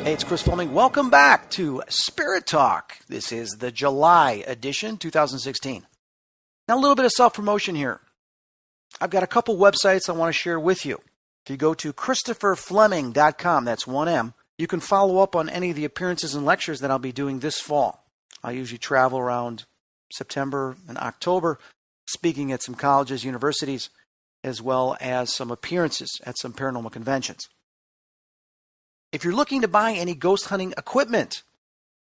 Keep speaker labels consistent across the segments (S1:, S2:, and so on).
S1: Hey, it's Chris Fleming. Welcome back to Spirit Talk. This is the July edition, 2016. Now, a little bit of self-promotion here. I've got a couple websites I want to share with you. If you go to ChristopherFleming.com, that's 1M, you can follow up on any of the appearances and lectures that I'll be doing this fall. I usually travel around September and October, speaking at some colleges, universities, as well as some appearances at some paranormal conventions. If you're looking to buy any ghost hunting equipment,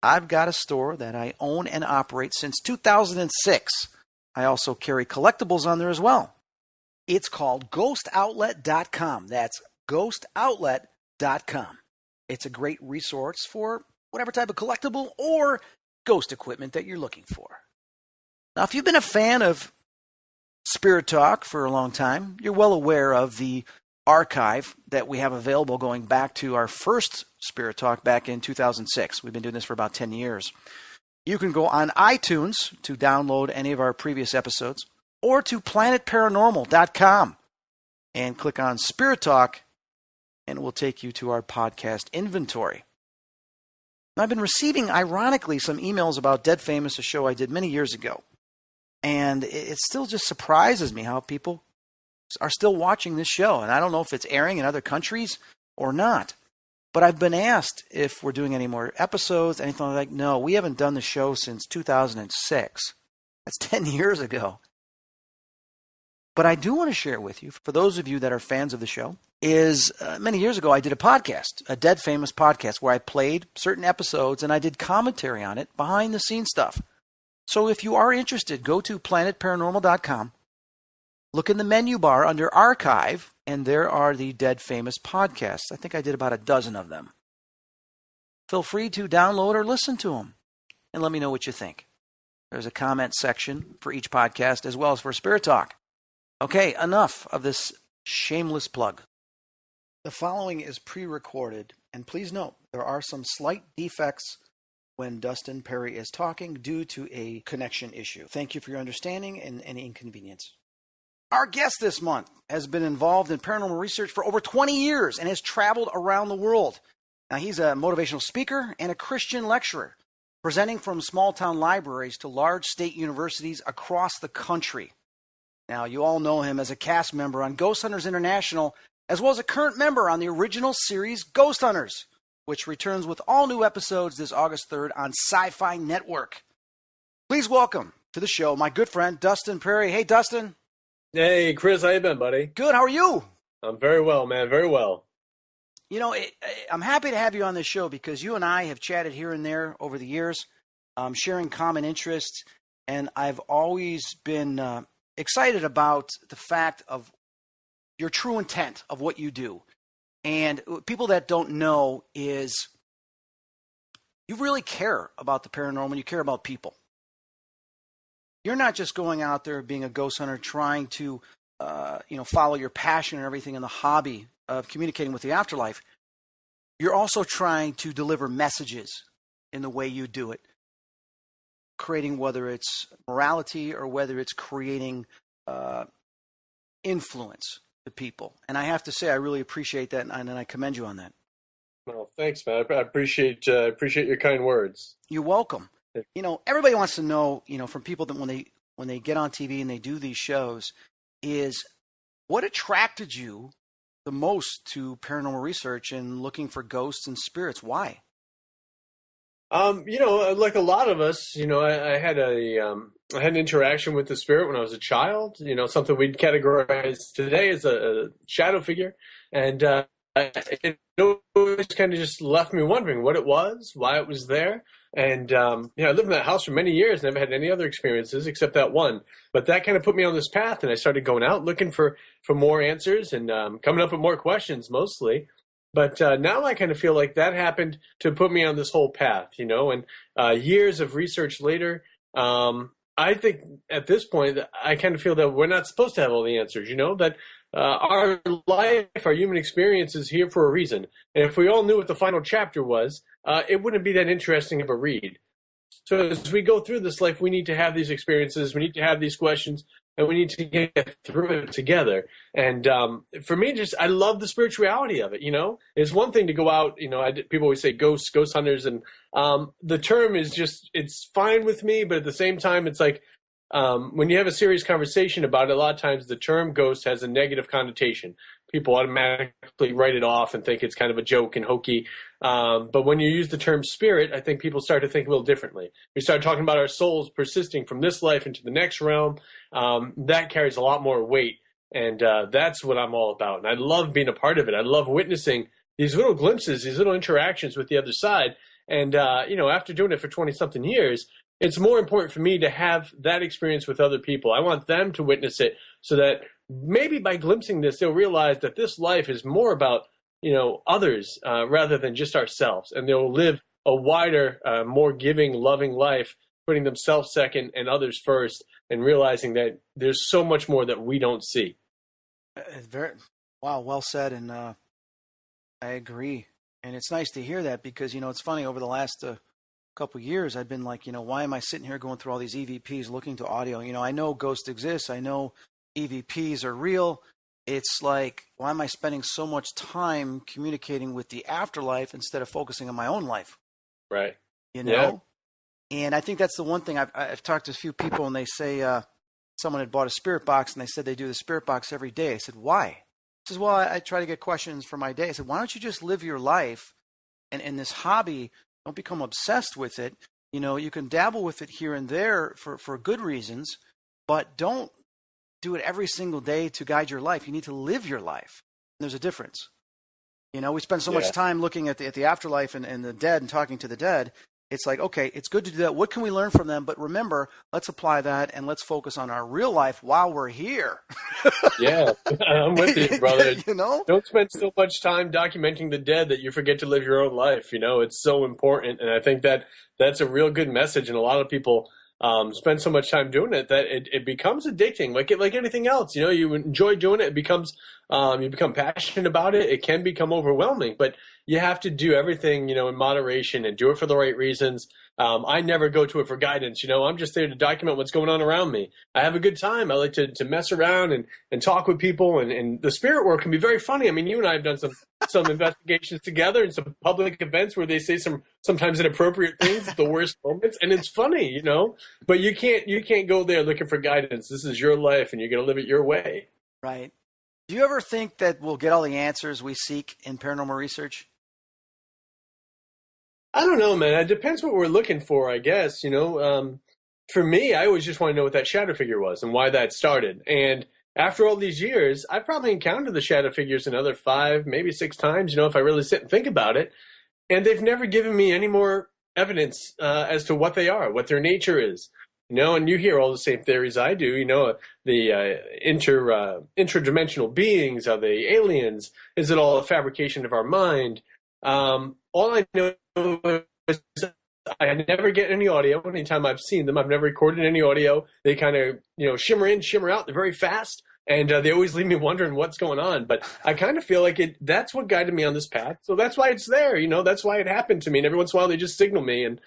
S1: I've got a store that I own and operate since 2006. I also carry collectibles on there as well. It's called GhostOutlet.com. That's GhostOutlet.com. It's a great resource for whatever type of collectible or ghost equipment that you're looking for. Now, if you've been a fan of Spirit Talk for a long time, you're well aware of the archive that we have available going back to our first Spirit Talk back in 2006. We've been doing this for about 10 years. You can go on iTunes to download any of our previous episodes or to planetparanormal.com and click on Spirit Talk and it will take you to our podcast inventory. Now, I've been receiving, ironically, some emails about Dead Famous, a show I did many years ago. And it still just surprises me how people are still watching this show. And I don't know if it's airing in other countries or not. But I've been asked if we're doing any more episodes, anything like that. No, we haven't done the show since 2006. That's 10 years ago. But I do want to share with you, for those of you that are fans of the show, is many years ago I did a podcast, a Dead Famous podcast, where I played certain episodes and I did commentary on it, behind the scenes stuff. So if you are interested, go to planetparanormal.com. Look in the menu bar under Archive, and there are the Dead Famous podcasts. I think I did about a dozen of them. Feel free to download or listen to them, and let me know what you think. There's a comment section for each podcast, as well as for Spirit Talk. Okay, enough of this shameless plug. The following is pre-recorded, and please note, there are some slight defects when Dustin Pari is talking due to a connection issue. Thank you for your understanding and any inconvenience. Our guest this month has been involved in paranormal research for over 20 years and has traveled around the world. Now, he's a motivational speaker and a Christian lecturer, presenting from small-town libraries to large state universities across the country. Now, you all know him as a cast member on Ghost Hunters International, as well as a current member on the original series Ghost Hunters, which returns with all new episodes this August 3rd on Sci-Fi Network. Please welcome to the show my good friend, Dustin Pari. Hey, Dustin.
S2: Hey, Chris, how you been, buddy?
S1: Good, how are you?
S2: I'm very well, man, very well.
S1: You know, I'm happy to have you on this show because you and I have chatted here and there over the years, sharing common interests, and I've always been excited about the fact of your true intent of what you do. And people that don't know is you really care about the paranormal, you care about people. You're not just going out there being a ghost hunter trying to, follow your passion and everything in the hobby of communicating with the afterlife. You're also trying to deliver messages in the way you do it, creating whether it's morality or whether it's creating influence to people. And I have to say, I really appreciate that, and I commend you on that.
S2: Well, thanks, man. I appreciate your kind words.
S1: You're welcome. You know, everybody wants to know, from people that when they get on TV and they do these shows, is what attracted you the most to paranormal research and looking for ghosts and spirits? Why?
S2: Like a lot of us, I had an interaction with the spirit when I was a child. Something we'd categorize today as a shadow figure, and it always kind of just left me wondering what it was, why it was there. And, I lived in that house for many years, never had any other experiences except that one. But that kind of put me on this path, and I started going out looking for more answers and coming up with more questions mostly. But now I kind of feel like that happened to put me on this whole path, and years of research later, I think at this point, I kind of feel that we're not supposed to have all the answers, that our life, our human experience is here for a reason. And if we all knew what the final chapter was, it wouldn't be that interesting of a read. So as we go through this life, we need to have these experiences. We need to have these questions. and we need to get through it together. And for me, just I love the spirituality of it. It's one thing to go out. People always say ghosts, ghost hunters, and the term is just it's fine with me. But at the same time, it's like when you have a serious conversation about it, a lot of times the term ghost has a negative connotation. People automatically write it off and think it's kind of a joke and hokey. But when you use the term spirit, I think people start to think a little differently. We start talking about our souls persisting from this life into the next realm. That carries a lot more weight. And that's what I'm all about. And I love being a part of it. I love witnessing these little glimpses, these little interactions with the other side. And, after doing it for 20-something years, it's more important for me to have that experience with other people. I want them to witness it so that maybe by glimpsing this, they'll realize that this life is more about, others rather than just ourselves. And they'll live a wider, more giving, loving life, putting themselves second and others first, and realizing that there's so much more that we don't see.
S1: Wow, well said. And I agree. And it's nice to hear that because, it's funny, over the last couple years, I've been like, why am I sitting here going through all these EVPs looking to audio? I know ghosts exist. I know EVPs are real. It's like, why am I spending so much time communicating with the afterlife instead of focusing on my own life?
S2: Right.
S1: Yeah. And I think that's the one thing I've talked to a few people, and they say someone had bought a spirit box, and they said they do the spirit box every day. I said, why? He says, well, I try to get questions for my day. I said, why don't you just live your life and in this hobby? Don't become obsessed with it. You can dabble with it here and there for good reasons, but don't do it every single day to guide your life. You need to live your life. There's a difference. We spend so much time looking at the afterlife and the dead and talking to the dead. It's like, okay, it's good to do that. What can we learn from them? But remember, let's apply that and let's focus on our real life while we're here.
S2: Yeah, I'm with you, brother.
S1: Don't
S2: spend so much time documenting the dead that you forget to live your own life. It's so important. And I think that's a real good message. And a lot of people spend so much time doing it that it becomes addicting, like anything else. You enjoy doing it. It becomes you become passionate about it. It can become overwhelming, but you have to do everything in moderation and do it for the right reasons. I never go to it for guidance. I'm just there to document what's going on around me. I have a good time. I like to mess around and talk with people, and the spirit work can be very funny. I mean, you and I have done some investigations together and some public events where they say sometimes inappropriate things at the worst moments, and it's funny, but you can't go there looking for guidance. This is your life and you're going to live it your way.
S1: Right. Do you ever think that we'll get all the answers we seek in paranormal research?
S2: I don't know, man. It depends what we're looking for, I guess. For me, I always just want to know what that shadow figure was and why that started. And after all these years, I've probably encountered the shadow figures another 5, maybe 6 times, if I really sit and think about it. And they've never given me any more evidence as to what they are, what their nature is. And you hear all the same theories I do, the interdimensional beings, are they aliens? Is it all a fabrication of our mind? All I know is I never get any audio. Anytime I've seen them, I've never recorded any audio. They kind of, shimmer in, shimmer out. They're very fast. And they always leave me wondering what's going on. But I kind of feel like that's what guided me on this path. So that's why it's there. That's why it happened to me. And every once in a while, they just signal me. And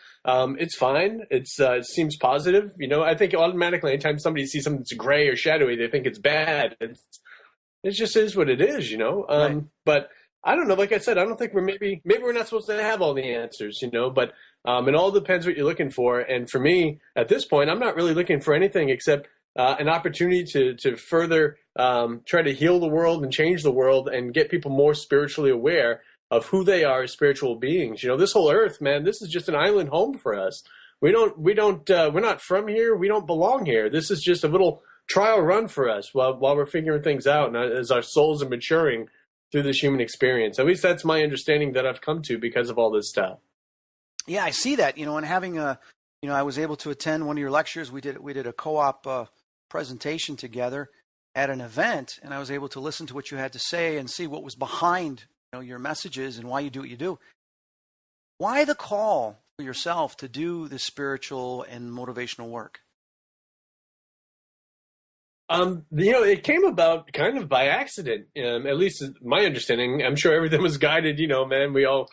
S2: it's fine. It seems positive. I think automatically anytime somebody sees something that's gray or shadowy, they think it's bad. It just is what it is,
S1: Right.
S2: But I don't know. Like I said, I don't think maybe we're not supposed to have all the answers, but it all depends what you're looking for. And for me, at this point, I'm not really looking for anything except an opportunity to further try to heal the world and change the world and get people more spiritually aware of who they are as spiritual beings. This whole earth, man, this is just an island home for us. We're not from here. We don't belong here. This is just a little trial run for us while we're figuring things out and as our souls are maturing through this human experience. At least that's my understanding that I've come to because of all this stuff.
S1: Yeah, I see that, and having I was able to attend one of your lectures. We did a co-op presentation together at an event, and I was able to listen to what you had to say and see what was behind, your messages and why you do what you do. Why the call for yourself to do the spiritual and motivational work?
S2: It came about kind of by accident, at least my understanding. I'm sure everything was guided, man. We all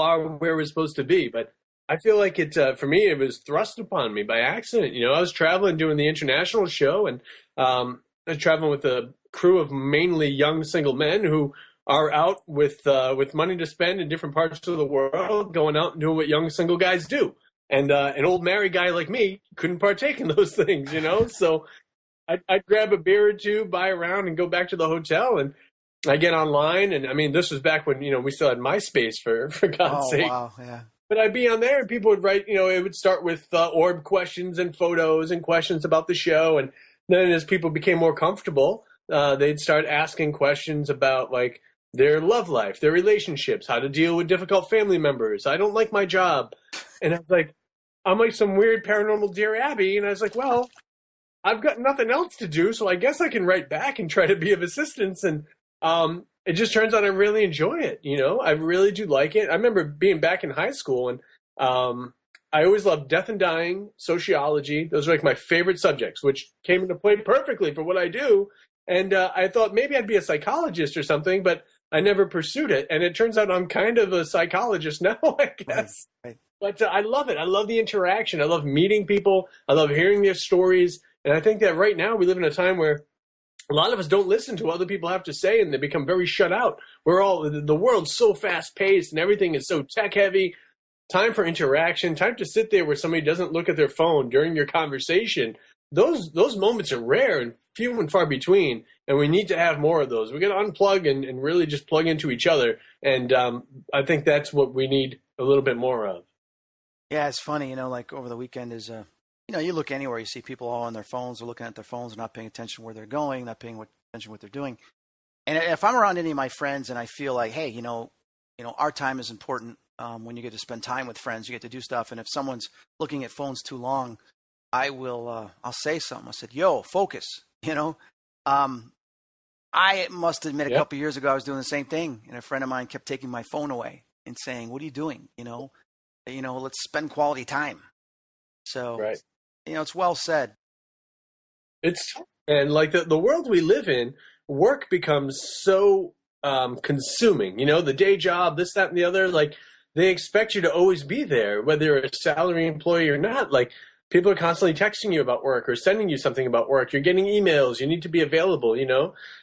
S2: are where we're supposed to be. But I feel like for me, it was thrust upon me by accident. I was traveling doing the international show, and I was traveling with a crew of mainly young single men who are out with money to spend in different parts of the world, going out and doing what young single guys do. And an old married guy like me couldn't partake in those things. So I'd grab a beer or two, buy a round, and go back to the hotel. And I get online, and I mean, this was back when we still had MySpace for God's sake.
S1: Oh, wow, yeah.
S2: But I'd be on there, and people would write. It would start with orb questions and photos and questions about the show, and then as people became more comfortable, they'd start asking questions about like their love life, their relationships, how to deal with difficult family members. I don't like my job, and I was like, I'm like some weird paranormal Dear Abby, and I was like, well, I've got nothing else to do, so I guess I can write back and try to be of assistance. And it just turns out I really enjoy it. I really do like it. I remember being back in high school, and I always loved death and dying, sociology. Those are like my favorite subjects, which came into play perfectly for what I do. And I thought maybe I'd be a psychologist or something, but I never pursued it. And it turns out I'm kind of a psychologist now, I guess.
S1: Right.
S2: But I love it. I love the interaction. I love meeting people. I love hearing their stories. And I think that right now we live in a time where a lot of us don't listen to what other people have to say, and they become very shut out. The world's so fast paced and everything is so tech heavy. Time for interaction, time to sit there where somebody doesn't look at their phone during your conversation. Those moments are rare and few and far between, and we need to have more of those. We're going to unplug and really just plug into each other. And I think that's what we need a little bit more of.
S1: Yeah, it's funny, like over the weekend is, you look anywhere, you see people all on their phones, they're looking at their phones, they're not paying attention where they're going, not paying attention to what they're doing. And if I'm around any of my friends and I feel like, hey, our time is important, when you get to spend time with friends, you get to do stuff. And if someone's looking at phones too long, I'll say something. I said, yo, focus, I must admit a couple of years ago, I was doing the same thing. And a friend of mine kept taking my phone away and saying, what are you doing? Let's spend quality time. So,
S2: right.
S1: It's well said.
S2: And like the world we live in, work becomes so consuming. The day job, this, that, and the other. Like they expect you to always be there, whether you're a salary employee or not. Like people are constantly texting you about work or sending you something about work. You're getting emails. You need to be available.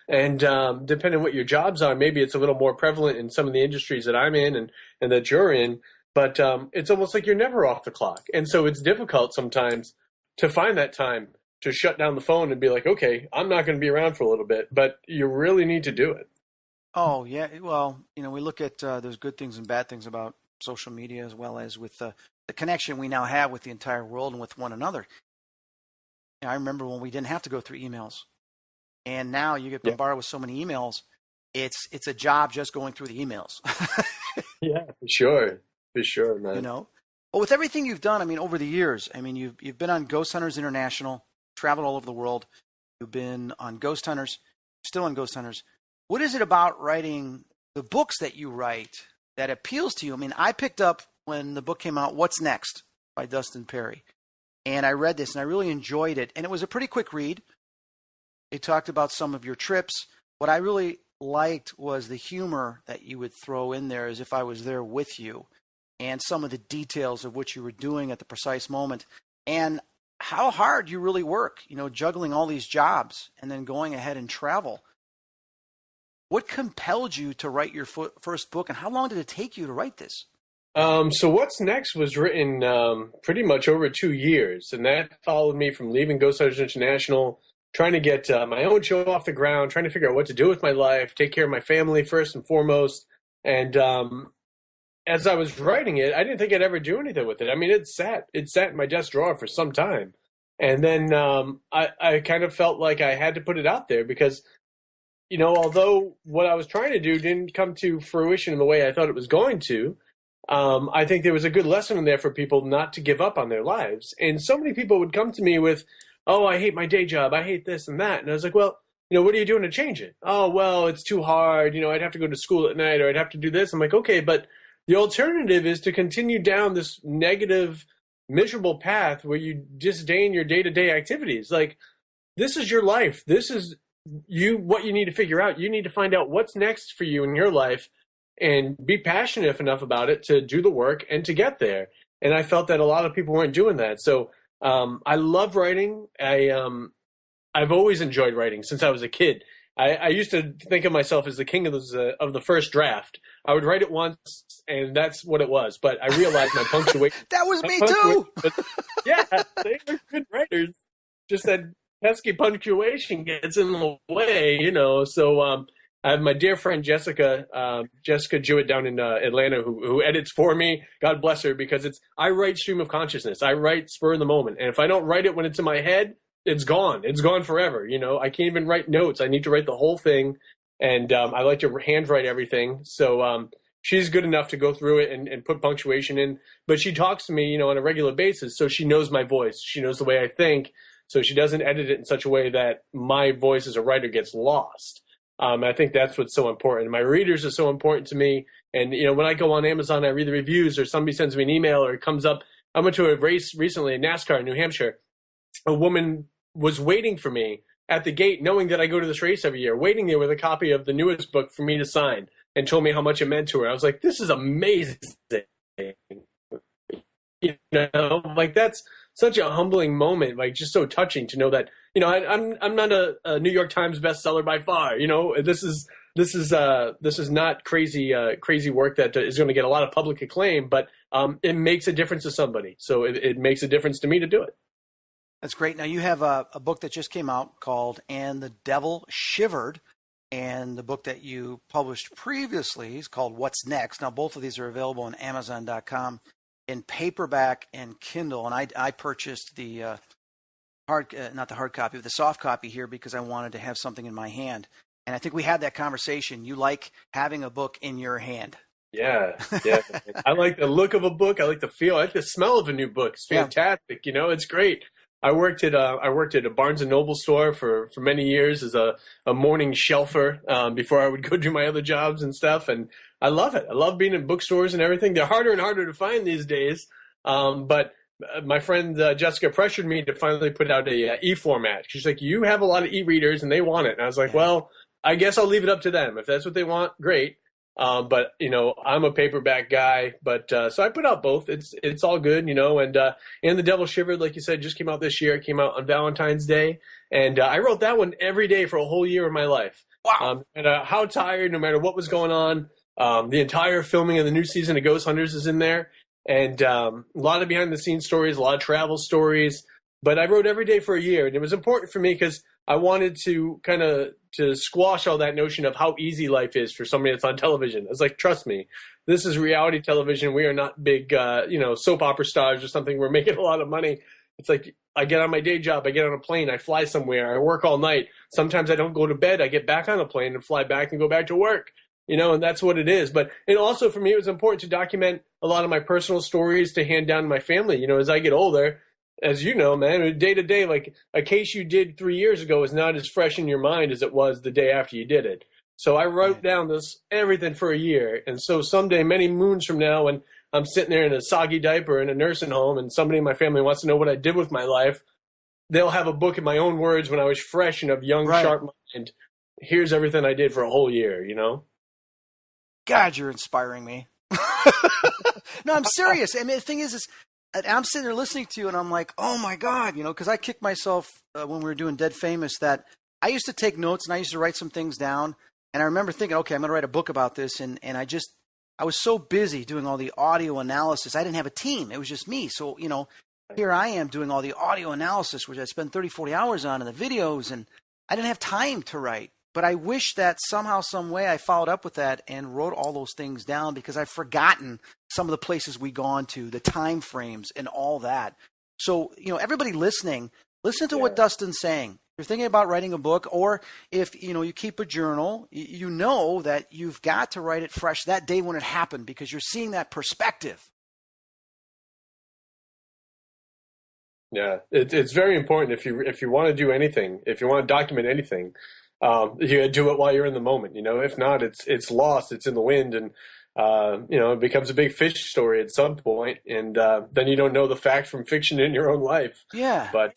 S2: And depending on what your jobs are, maybe it's a little more prevalent in some of the industries that I'm in and that you're in. But it's almost like you're never off the clock. And so it's difficult sometimes to find that time to shut down the phone and be like, okay, I'm not going to be around for a little bit, but you really need to do it.
S1: Oh, yeah. Well, we look at there's good things and bad things about social media as well as with the connection we now have with the entire world and with one another. I remember when we didn't have to go through emails. And now you get bombarded with so many emails. It's a job just going through the emails.
S2: Yeah, for sure. For sure, man.
S1: But with everything you've done, over the years, you've been on Ghost Hunters International, traveled all over the world. You've been on Ghost Hunters, still on Ghost Hunters. What is it about writing the books that you write that appeals to you? I picked up when the book came out, What's Next by Dustin Pari. And I read this and I really enjoyed it. And it was a pretty quick read. It talked about some of your trips. What I really liked was the humor that you would throw in there as if I was there with you, and some of the details of what you were doing at the precise moment, and how hard you really work, juggling all these jobs and then going ahead and travel. What compelled you to write your first book, and how long did it take you to write this?
S2: So What's Next was written pretty much over 2 years, and that followed me from leaving Ghost Hunters International, trying to get my own show off the ground, trying to figure out what to do with my life, take care of my family first and foremost. And as I was writing it, I didn't think I'd ever do anything with it. It sat in my desk drawer for some time. And then I kind of felt like I had to put it out there because, although what I was trying to do didn't come to fruition in the way I thought it was going to, I think there was a good lesson in there for people not to give up on their lives. And so many people would come to me with, oh, I hate my day job. I hate this and that. And I was like, well, what are you doing to change it? Oh, well, it's too hard. I'd have to go to school at night, or I'd have to do this. I'm like, okay, but the alternative is to continue down this negative, miserable path where you disdain your day-to-day activities. Like, this is your life. This is what you need to figure out. You need to find out what's next for you in your life and be passionate enough about it to do the work and to get there. and I felt that a lot of people weren't doing that. So I love writing. I've always enjoyed writing since I was a kid. I used to think of myself as the king of the first draft. I would write it once, and that's what it was. But I realized my punctuation.
S1: That was me too.
S2: Yeah, they were good writers. Just that pesky punctuation gets in the way, you know. So I have my dear friend Jessica Jewett down in Atlanta, who edits for me. God bless her, because I write stream of consciousness. I write spur of the moment, and if I don't write it when it's in my head, it's gone. It's gone forever. You know, I can't even write notes. I need to write the whole thing, and I like to handwrite everything. So she's good enough to go through it and put punctuation in, but she talks to me, you know, on a regular basis, so she knows my voice. She knows the way I think, so she doesn't edit it in such a way that my voice as a writer gets lost. I think that's what's so important. My readers are so important to me, and you know, when I go on Amazon, I read the reviews, or somebody sends me an email, or it comes up. I went to a race recently in NASCAR in New Hampshire. A woman was waiting for me at the gate, knowing that I go to this race every year, waiting there with a copy of the newest book for me to sign, and told me how much it meant to her. I was like, this is amazing. You know, like, that's such a humbling moment, like, just so touching to know that, you know, I'm not a New York Times bestseller by far. You know, this is not crazy work that is going to get a lot of public acclaim, but it makes a difference to somebody. So it makes a difference to me to do it.
S1: That's great. Now, you have a book that just came out called And the Devil Shivered, and the book that you published previously is called What's Next. Now, both of these are available on Amazon.com in paperback and Kindle, and I purchased the not the hard copy, but the soft copy here because I wanted to have something in my hand. And I think we had that conversation. You like having a book in your hand.
S2: Yeah. I like the look of a book. I like the feel. I like the smell of a new book. It's fantastic. Yeah. You know, it's great. I worked at a Barnes and Noble store for many years as a morning shelfer before I would go do my other jobs and stuff. And I love it. I love being in bookstores and everything. They're harder and harder to find these days. But my friend Jessica pressured me to finally put out a e-format. She's like, you have a lot of e-readers and they want it. And I was like, well, I guess I'll leave it up to them. If that's what they want, great. But you know, I'm a paperback guy, but so I put out both. It's all good, you know. And The Devil Shivered, like you said, just came out this year. It came out on Valentine's Day, and I wrote that one every day for a whole year of my life.
S1: Wow!
S2: No matter how tired, no matter what was going on, the entire filming of the new season of Ghost Hunters is in there, and a lot of behind the scenes stories, a lot of travel stories. But I wrote every day for a year, and it was important for me because I wanted to kind of squash all that notion of how easy life is for somebody that's on television. I was like, trust me, this is reality television. We are not big, soap opera stars or something. We're making a lot of money. It's like, I get on my day job, I get on a plane, I fly somewhere, I work all night. Sometimes I don't go to bed. I get back on a plane and fly back and go back to work, you know, and that's what it is. But, and also for me, it was important to document a lot of my personal stories to hand down to my family. You know, as I get older, as you know, man, day to day, like a case you did 3 years ago is not as fresh in your mind as it was the day after you did it. So I wrote down everything for a year. And so someday, many moons from now, when I'm sitting there in a soggy diaper in a nursing home and somebody in my family wants to know what I did with my life, they'll have a book in my own words when I was fresh and of young, sharp mind. Here's everything I did for a whole year, you know?
S1: God, you're inspiring me. No, I'm serious. I mean, the thing is I'm sitting there listening to you, and I'm like, oh, my God, you know, because I kicked myself when we were doing Dead Famous that I used to take notes, and I used to write some things down. And I remember thinking, okay, I'm going to write a book about this. And I was so busy doing all the audio analysis. I didn't have a team. It was just me. So, you know, here I am doing all the audio analysis, which I spend 30, 40 hours on, and the videos, and I didn't have time to write. But I wish that somehow, some way I followed up with that and wrote all those things down because I've forgotten some of the places we gone to, the time frames and all that. So, you know, everybody listening, listen to what Dustin's saying. If you're thinking about writing a book, or if, you know, you keep a journal, you know that you've got to write it fresh that day when it happened because you're seeing that perspective.
S2: Yeah, it's very important if you want to do anything, if you want to document anything, you do it while you're in the moment. You know, if not, it's lost, it's in the wind, and you know, it becomes a big fish story at some point, and then you don't know the fact from fiction in your own life.
S1: Yeah,
S2: but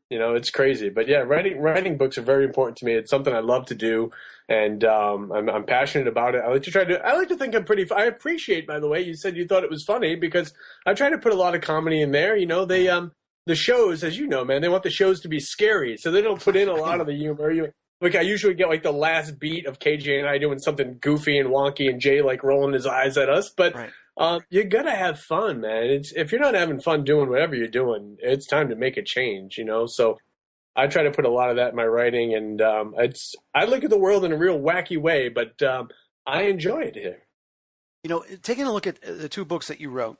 S2: you know, it's crazy. But yeah, writing books are very important to me. It's something I love to do. And I'm passionate about it. I like to think I'm pretty. I appreciate, by the way, you said you thought it was funny because I try to put a lot of comedy in there. The shows, as you know, man, they want the shows to be scary, so they don't put in a lot of the humor. I usually get like the last beat of KJ and I doing something goofy and wonky, and Jay like rolling his eyes at us. But you gotta have fun, man. If you're not having fun doing whatever you're doing, it's time to make a change. So I try to put a lot of that in my writing, and I look at the world in a real wacky way, but I enjoy it here.
S1: Taking a look at the two books that you wrote,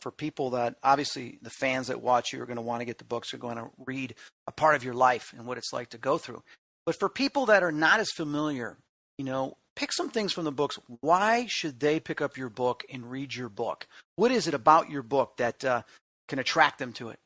S1: for people that obviously the fans that watch you are going to want to get the books, are going to read a part of your life and what it's like to go through. But for people that are not as familiar, pick some things from the books. Why should they pick up your book and read your book? What is it about your book that can attract them to it?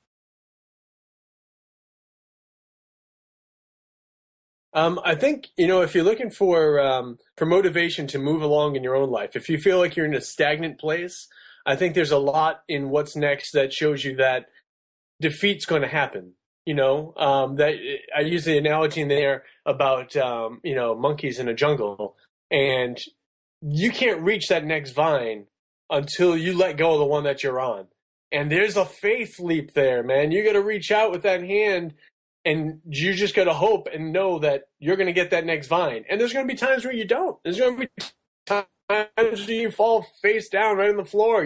S2: I think, if you're looking for motivation to move along in your own life, if you feel like you're in a stagnant place, I think there's a lot in what's next that shows you that defeat's going to happen. That I use the analogy in there about, monkeys in a jungle, and you can't reach that next vine until you let go of the one that you're on. And there's a faith leap there, man. You got to reach out with that hand, and you just got to hope and know that you're going to get that next vine. And there's going to be times where you don't. There's going to be times where you fall face down right on the floor,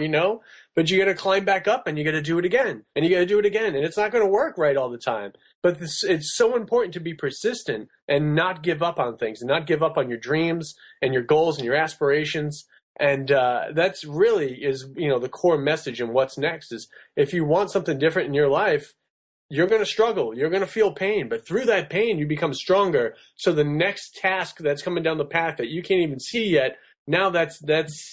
S2: but you got to climb back up, and you got to do it again, and you got to do it again. And it's not going to work right all the time, but it's so important to be persistent and not give up on things, and not give up on your dreams and your goals and your aspirations. And that's really is, the core message. And what's next is, if you want something different in your life, you're going to struggle. You're going to feel pain, but through that pain, you become stronger. So the next task that's coming down the path that you can't even see yet, now that's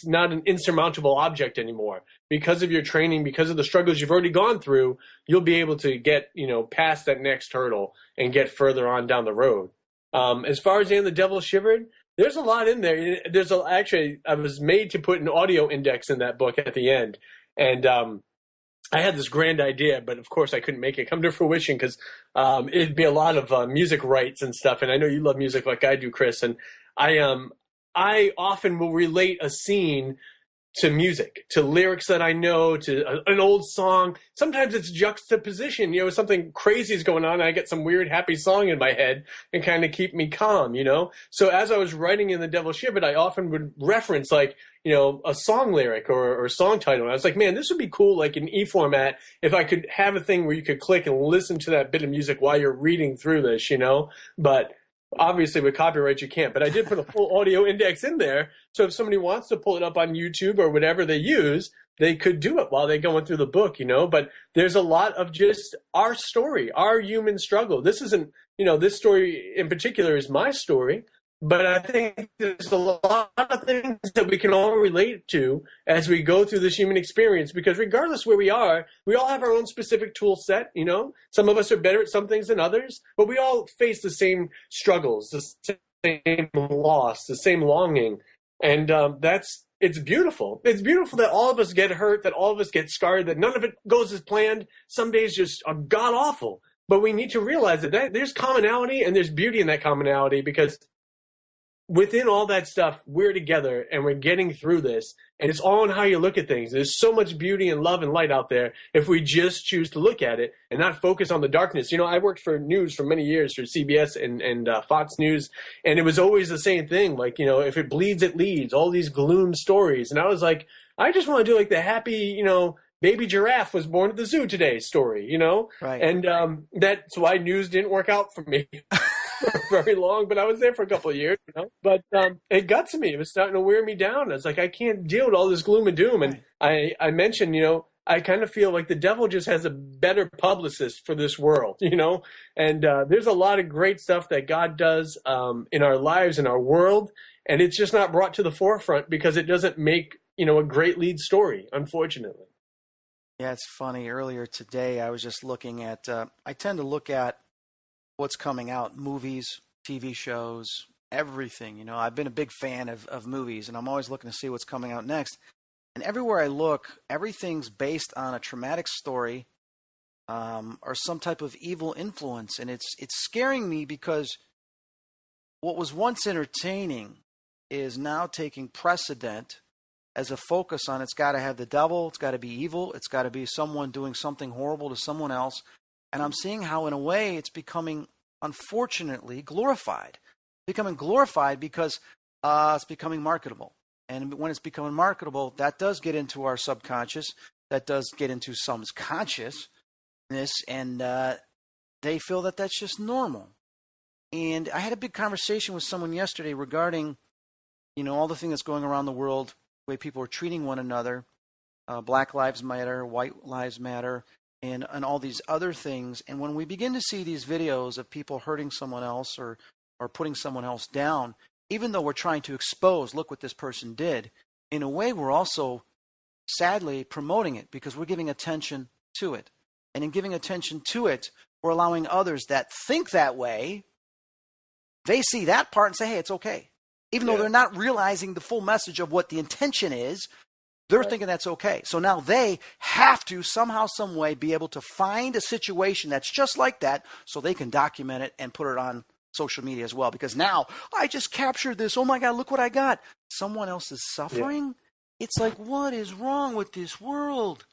S2: not an insurmountable object anymore. Because of your training, because of the struggles you've already gone through, you'll be able to get, past that next hurdle and get further on down the road. As far as And the Devil Shivered, there's a lot in there. Actually, I was made to put an audio index in that book at the end. And I had this grand idea, but of course I couldn't make it come to fruition because it'd be a lot of music rights and stuff. And I know you love music like I do, Chris. And I often will relate a scene to music, to lyrics that I know, to an old song. Sometimes it's juxtaposition. Something crazy is going on, and I get some weird happy song in my head and kind of keep me calm, So as I was writing In the Devil Shivered, I often would reference a song lyric or song title. And I was like, man, this would be cool, like in E format, if I could have a thing where you could click and listen to that bit of music while you're reading through this, But obviously with copyright you can't, but I did put a full audio index in there. So if somebody wants to pull it up on YouTube or whatever they use, they could do it while they're going through the book, But there's a lot of just our story, our human struggle. This isn't, this story in particular is my story, but I think there's a lot of things that we can all relate to as we go through this human experience, because regardless where we are, we all have our own specific tool set, Some of us are better at some things than others, but we all face the same struggles, the same loss, the same longing. And it's beautiful. It's beautiful that all of us get hurt, that all of us get scarred, that none of it goes as planned. Some days just are god-awful. But we need to realize that there's commonality, and there's beauty in that commonality, because within all that stuff, we're together and we're getting through this. And it's all in how you look at things. There's so much beauty and love and light out there if we just choose to look at it and not focus on the darkness. I worked for news for many years for CBS and Fox News, and it was always the same thing. Like, if it bleeds, it leads, all these gloom stories. And I was like, I just want to do like the happy, baby giraffe was born at the zoo today story,
S1: Right.
S2: And that's why news didn't work out for me. For very long, but I was there for a couple of years, But it got to me. It was starting to wear me down. I was like, I can't deal with all this gloom and doom. And I mentioned, I kind of feel like the devil just has a better publicist for this world, And there's a lot of great stuff that God does in our lives, in our world, and it's just not brought to the forefront because it doesn't make, a great lead story, unfortunately.
S1: Yeah, it's funny. Earlier today, I was just looking at, I tend to look at what's coming out, movies, TV shows, everything. I've been a big fan of movies, and I'm always looking to see what's coming out next. And everywhere I look, everything's based on a traumatic story or some type of evil influence. And it's scaring me because what was once entertaining is now taking precedent as a focus on it's got to have the devil, it's got to be evil, it's got to be someone doing something horrible to someone else. And I'm seeing how, in a way, it's becoming, unfortunately, glorified. Becoming glorified because it's becoming marketable. And when it's becoming marketable, that does get into our subconscious. That does get into someone's consciousness. And they feel that that's just normal. And I had a big conversation with someone yesterday regarding, all the things that's going around the world, the way people are treating one another, Black Lives Matter, White Lives Matter, and all these other things. And when we begin to see these videos of people hurting someone else or putting someone else down, even though we're trying to expose, look what this person did, in a way we're also sadly promoting it because we're giving attention to it. And in giving attention to it, we're allowing others that think that way, they see that part and say, hey, it's okay. Even though they're not realizing the full message of what the intention is, they're thinking that's okay. So now they have to somehow, some way be able to find a situation that's just like that so they can document it and put it on social media as well. Because now I just captured this. Oh my God, look what I got. Someone else is suffering. Yeah. It's like, what is wrong with this world?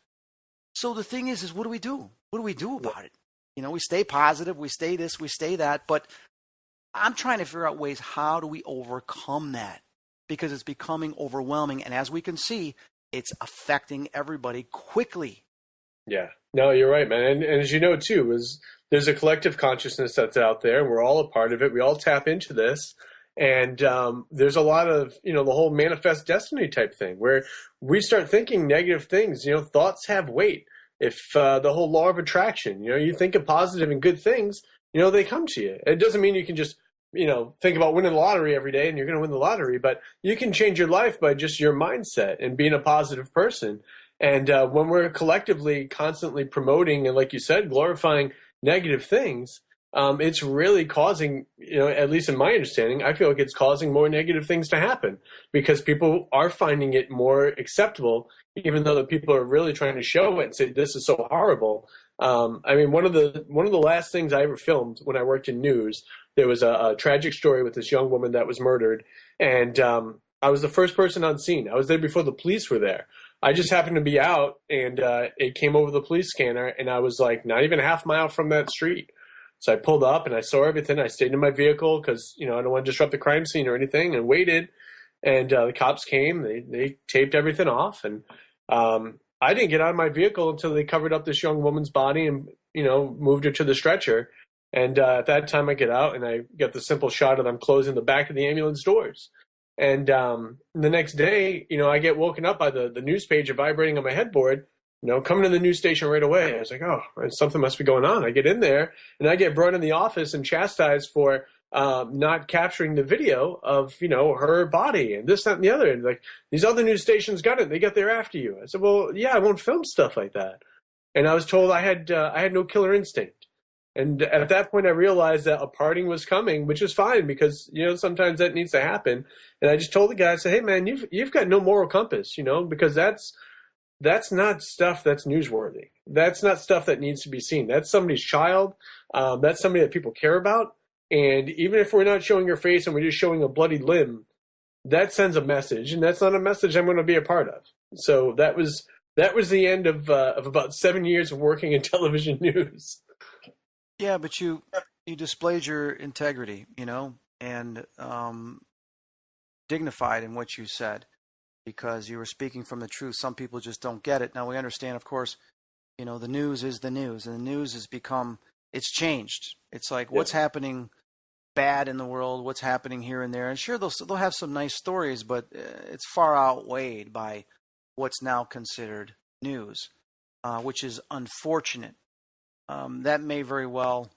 S1: So the thing is what do we do? What do we do about it? We stay positive, we stay this, we stay that, but I'm trying to figure out ways, how do we overcome that? Because it's becoming overwhelming. And as we can see, it's affecting everybody quickly.
S2: Yeah, no, you're right, man. And as you know, too, there's a collective consciousness that's out there. And we're all a part of it. We all tap into this. And there's a lot of, the whole manifest destiny type thing where we start thinking negative things. Thoughts have weight. If the whole law of attraction, you think of positive and good things, they come to you. It doesn't mean you can just, think about winning the lottery every day and you're going to win the lottery, but you can change your life by just your mindset and being a positive person. And when we're collectively constantly promoting and, like you said, glorifying negative things, it's really causing, at least in my understanding, I feel like it's causing more negative things to happen because people are finding it more acceptable, even though the people are really trying to show it and say, this is so horrible. I mean, one of the last things I ever filmed when I worked in news, there was a tragic story with this young woman that was murdered. And I was the first person on scene. I was there before the police were there. I just happened to be out and it came over the police scanner and I was like not even a half mile from that street. So I pulled up and I saw everything. I stayed in my vehicle because, I don't want to disrupt the crime scene or anything, and waited. And the cops came. They taped everything off. And I didn't get out of my vehicle until they covered up this young woman's body and, moved her to the stretcher. And at that time I get out and I get the simple shot of them closing the back of the ambulance doors. And the next day, I get woken up by the news page vibrating on my headboard, coming to the news station right away. I was like, oh, something must be going on. I get in there and I get brought in the office and chastised for not capturing the video of, her body and this, that, and the other. And like, these other news stations got it. They got there after you. I said, well, yeah, I won't film stuff like that. And I was told I had no killer instinct. And at that point, I realized that a parting was coming, which is fine because, sometimes that needs to happen. And I just told the guy, I said, hey, man, you've got no moral compass, because that's not stuff that's newsworthy. That's not stuff that needs to be seen. That's somebody's child. That's somebody that people care about. And even if we're not showing your face and we're just showing a bloody limb, that sends a message. And that's not a message I'm going to be a part of. So that was the end of about 7 years of working in television news.
S1: Yeah, but you displayed your integrity, and dignified in what you said because you were speaking from the truth. Some people just don't get it. Now, we understand, of course, the news is the news, and the news has it's changed. It's like what's happening bad in the world, what's happening here and there. And sure, they'll have some nice stories, but it's far outweighed by what's now considered news, which is unfortunate. That may very well,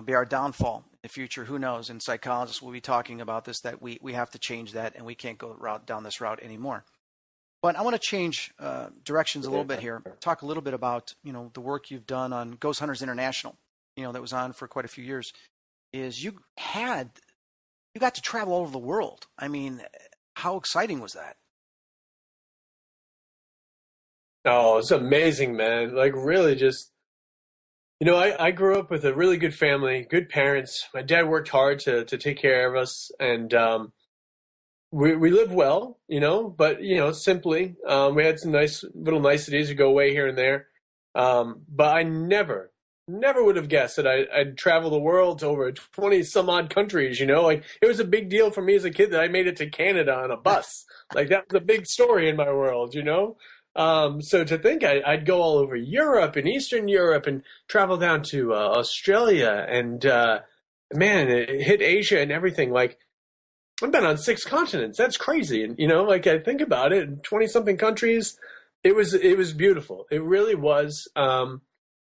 S1: be our downfall in the future. Who knows? And psychologists will be talking about this, that we have to change that and we can't go down this route anymore. But I want to change directions a little bit here. Talk a little bit about, the work you've done on Ghost Hunters International, that was on for quite a few years. You got to travel all over the world. I mean, how exciting was that?
S2: Oh, it's amazing, man. Like really just I grew up with a really good family, good parents. My dad worked hard to take care of us, and we lived well, but simply. We had some nice little niceties to go away here and there. But I never would have guessed that I'd travel the world to over 20 some odd countries. Like it was a big deal for me as a kid that I made it to Canada on a bus. Like that was a big story in my world. So to think I'd go all over Europe and Eastern Europe and travel down to Australia and man, it hit Asia and everything. Like I've been on 6 continents. That's crazy. And like I think about it, 20 something countries. It was beautiful. It really was.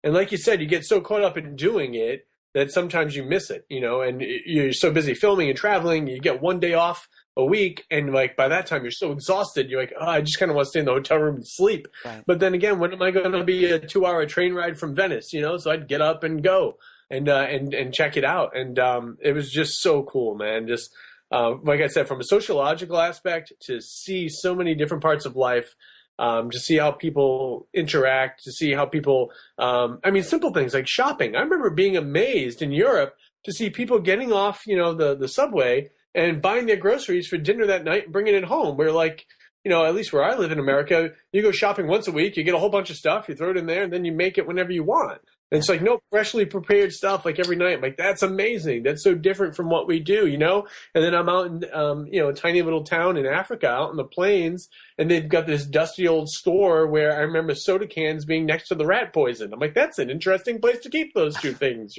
S2: And like you said, you get so caught up in doing it that sometimes you miss it. And you're so busy filming and traveling. You get one day off a week, and like by that time you're so exhausted. You're like, oh, I just kind of want to stay in the hotel room and sleep.
S1: Right.
S2: But then again, when am I going to be a 2-hour train ride from Venice? So I'd get up and go and check it out. And it was just so cool, man. Just like I said, from a sociological aspect, to see so many different parts of life, to see how people interact, to see how people, simple things like shopping. I remember being amazed in Europe to see people getting off, the subway and buying their groceries for dinner that night and bringing it home. We're like, at least where I live in America, you go shopping once a week, you get a whole bunch of stuff, you throw it in there, and then you make it whenever you want. And it's like, no, freshly prepared stuff like every night. I'm like, that's amazing. That's so different from what we do, And then I'm out in, a tiny little town in Africa, out in the plains, and they've got this dusty old store where I remember soda cans being next to the rat poison. I'm like, that's an interesting place to keep those two things,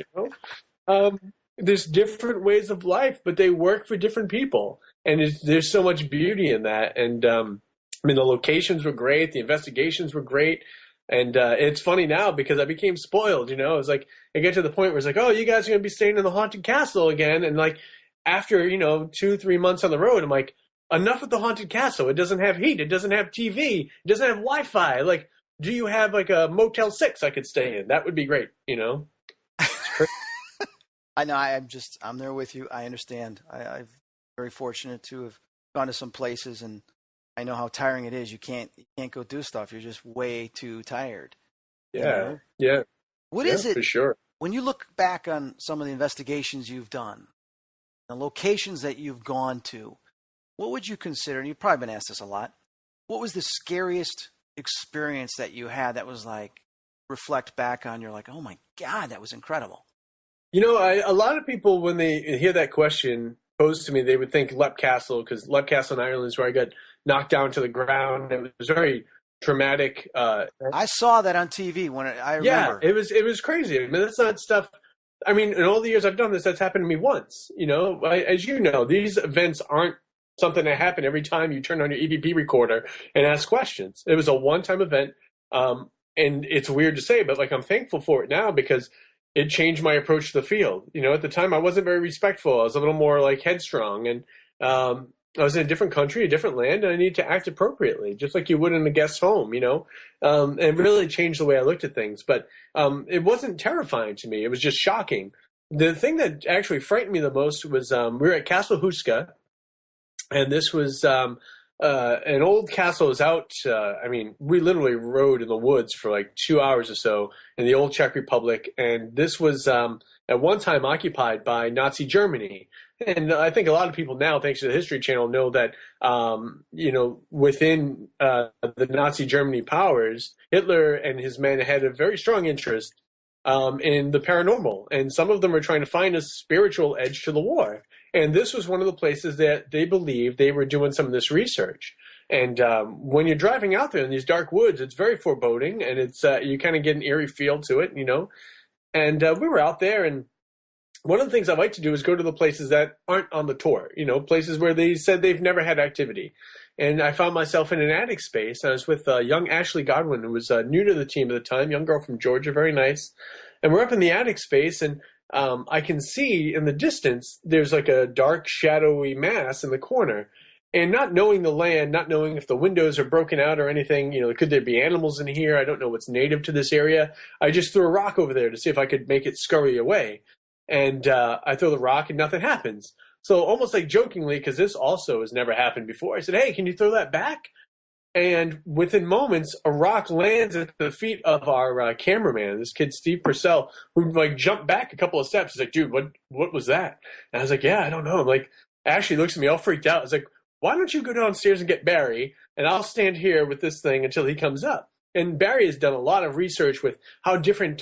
S2: There's different ways of life, but they work for different people. And there's so much beauty in that. And, the locations were great. The investigations were great. And it's funny now because I became spoiled, It was like, I get to the point where it's like, oh, you guys are going to be staying in the haunted castle again. And like, after, 2-3 months on the road, I'm like, enough with the haunted castle. It doesn't have heat. It doesn't have TV. It doesn't have Wi-Fi. Like, do you have like a Motel 6 I could stay in? That would be great, It's crazy.
S1: I know. I'm there with you. I understand. I'm very fortunate to have gone to some places, and I know how tiring it is. You can't go do stuff. You're just way too tired.
S2: Yeah. Yeah.
S1: What is it?
S2: For sure.
S1: When you look back on some of the investigations you've done, the locations that you've gone to, what would you consider, and you've probably been asked this a lot, what was the scariest experience that you had that was like, reflect back on, you're like, oh my God, that was incredible?
S2: A lot of people, when they hear that question posed to me, they would think Lep Castle, because Lep Castle in Ireland is where I got knocked down to the ground. It was very traumatic.
S1: I saw that on TV I remember.
S2: Yeah, it was crazy. That's not stuff. In all the years I've done this, that's happened to me once. As you know, these events aren't something that happen every time you turn on your EVP recorder and ask questions. It was a one-time event, and it's weird to say, but like I'm thankful for it now because it changed my approach to the field. At the time I wasn't very respectful. I was a little more like headstrong, and I was in a different country, a different land, and I need to act appropriately, just like you would in a guest home, and it really changed the way I looked at things. But it wasn't terrifying to me. It was just shocking. The thing that actually frightened me the most was we were at Castle Huska, and this was an old castle. Is out. We literally rode in the woods for like 2 hours or so in the old Czech Republic, and this was at one time occupied by Nazi Germany. And I think a lot of people now, thanks to the History Channel, know that within the Nazi Germany powers, Hitler and his men had a very strong interest in the paranormal, and some of them are trying to find a spiritual edge to the war. And this was one of the places that they believed they were doing some of this research. And when you're driving out there in these dark woods, it's very foreboding, and it's you kind of get an eerie feel to it, And we were out there, and one of the things I like to do is go to the places that aren't on the tour, places where they said they've never had activity. And I found myself in an attic space. I was with young Ashley Godwin, who was new to the team at the time, young girl from Georgia, very nice. And we're up in the attic space, and I can see in the distance, there's like a dark, shadowy mass in the corner. And not knowing the land, not knowing if the windows are broken out or anything, could there be animals in here? I don't know what's native to this area. I just threw a rock over there to see if I could make it scurry away. And I throw the rock and nothing happens. So almost like jokingly, because this also has never happened before, I said, hey, can you throw that back? And within moments, a rock lands at the feet of our cameraman, this kid Steve Purcell, who like jumped back a couple of steps. He's like, "Dude, what was that?" And I was like, "Yeah, I don't know." I'm like, Ashley looks at me all freaked out. I was like, "Why don't you go downstairs and get Barry, and I'll stand here with this thing until he comes up." And Barry has done a lot of research with how different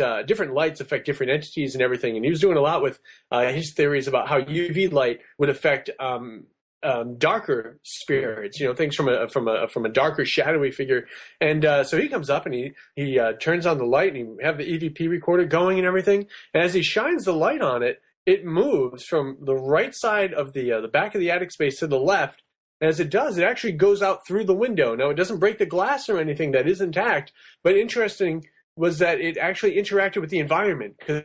S2: lights affect different entities and everything, and he was doing a lot with his theories about how UV light would affect darker spirits, things from a darker, shadowy figure. And so he comes up and he turns on the light, and he have the EVP recorder going and everything. And as he shines the light on it, it moves from the right side of the back of the attic space to the left. And as it does, it actually goes out through the window. Now, it doesn't break the glass or anything; that is intact. But interesting was that it actually interacted with the environment, because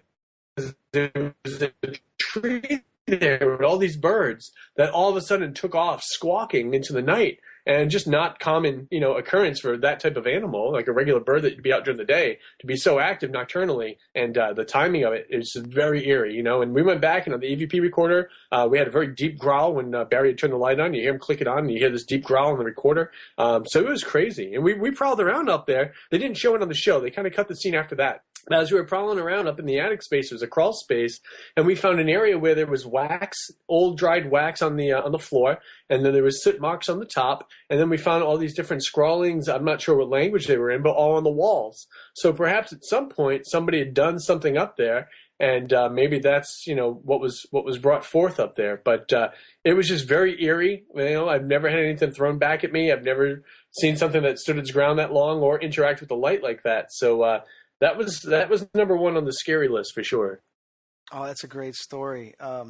S2: there was a tree there with all these birds that all of a sudden took off squawking into the night, and just not common, occurrence for that type of animal, like a regular bird that you'd be out during the day, to be so active nocturnally. And the timing of it is very eerie, And we went back, and on the EVP recorder, we had a very deep growl when Barry had turned the light on. You hear him click it on, and you hear this deep growl on the recorder. So it was crazy. And we prowled around up there. They didn't show it on the show. They kind of cut the scene after that. As we were prowling around up in the attic space, there was a crawl space, and we found an area where there was wax, old dried wax on the floor, and then there was soot marks on the top, and then we found all these different scrawlings. I'm not sure what language they were in, but all on the walls. So perhaps at some point somebody had done something up there, and maybe that's what was brought forth up there. But it was just very eerie. I've never had anything thrown back at me. I've never seen something that stood its ground that long or interact with the light like that. So. That was number one on the scary list for sure.
S1: Oh, that's a great story. I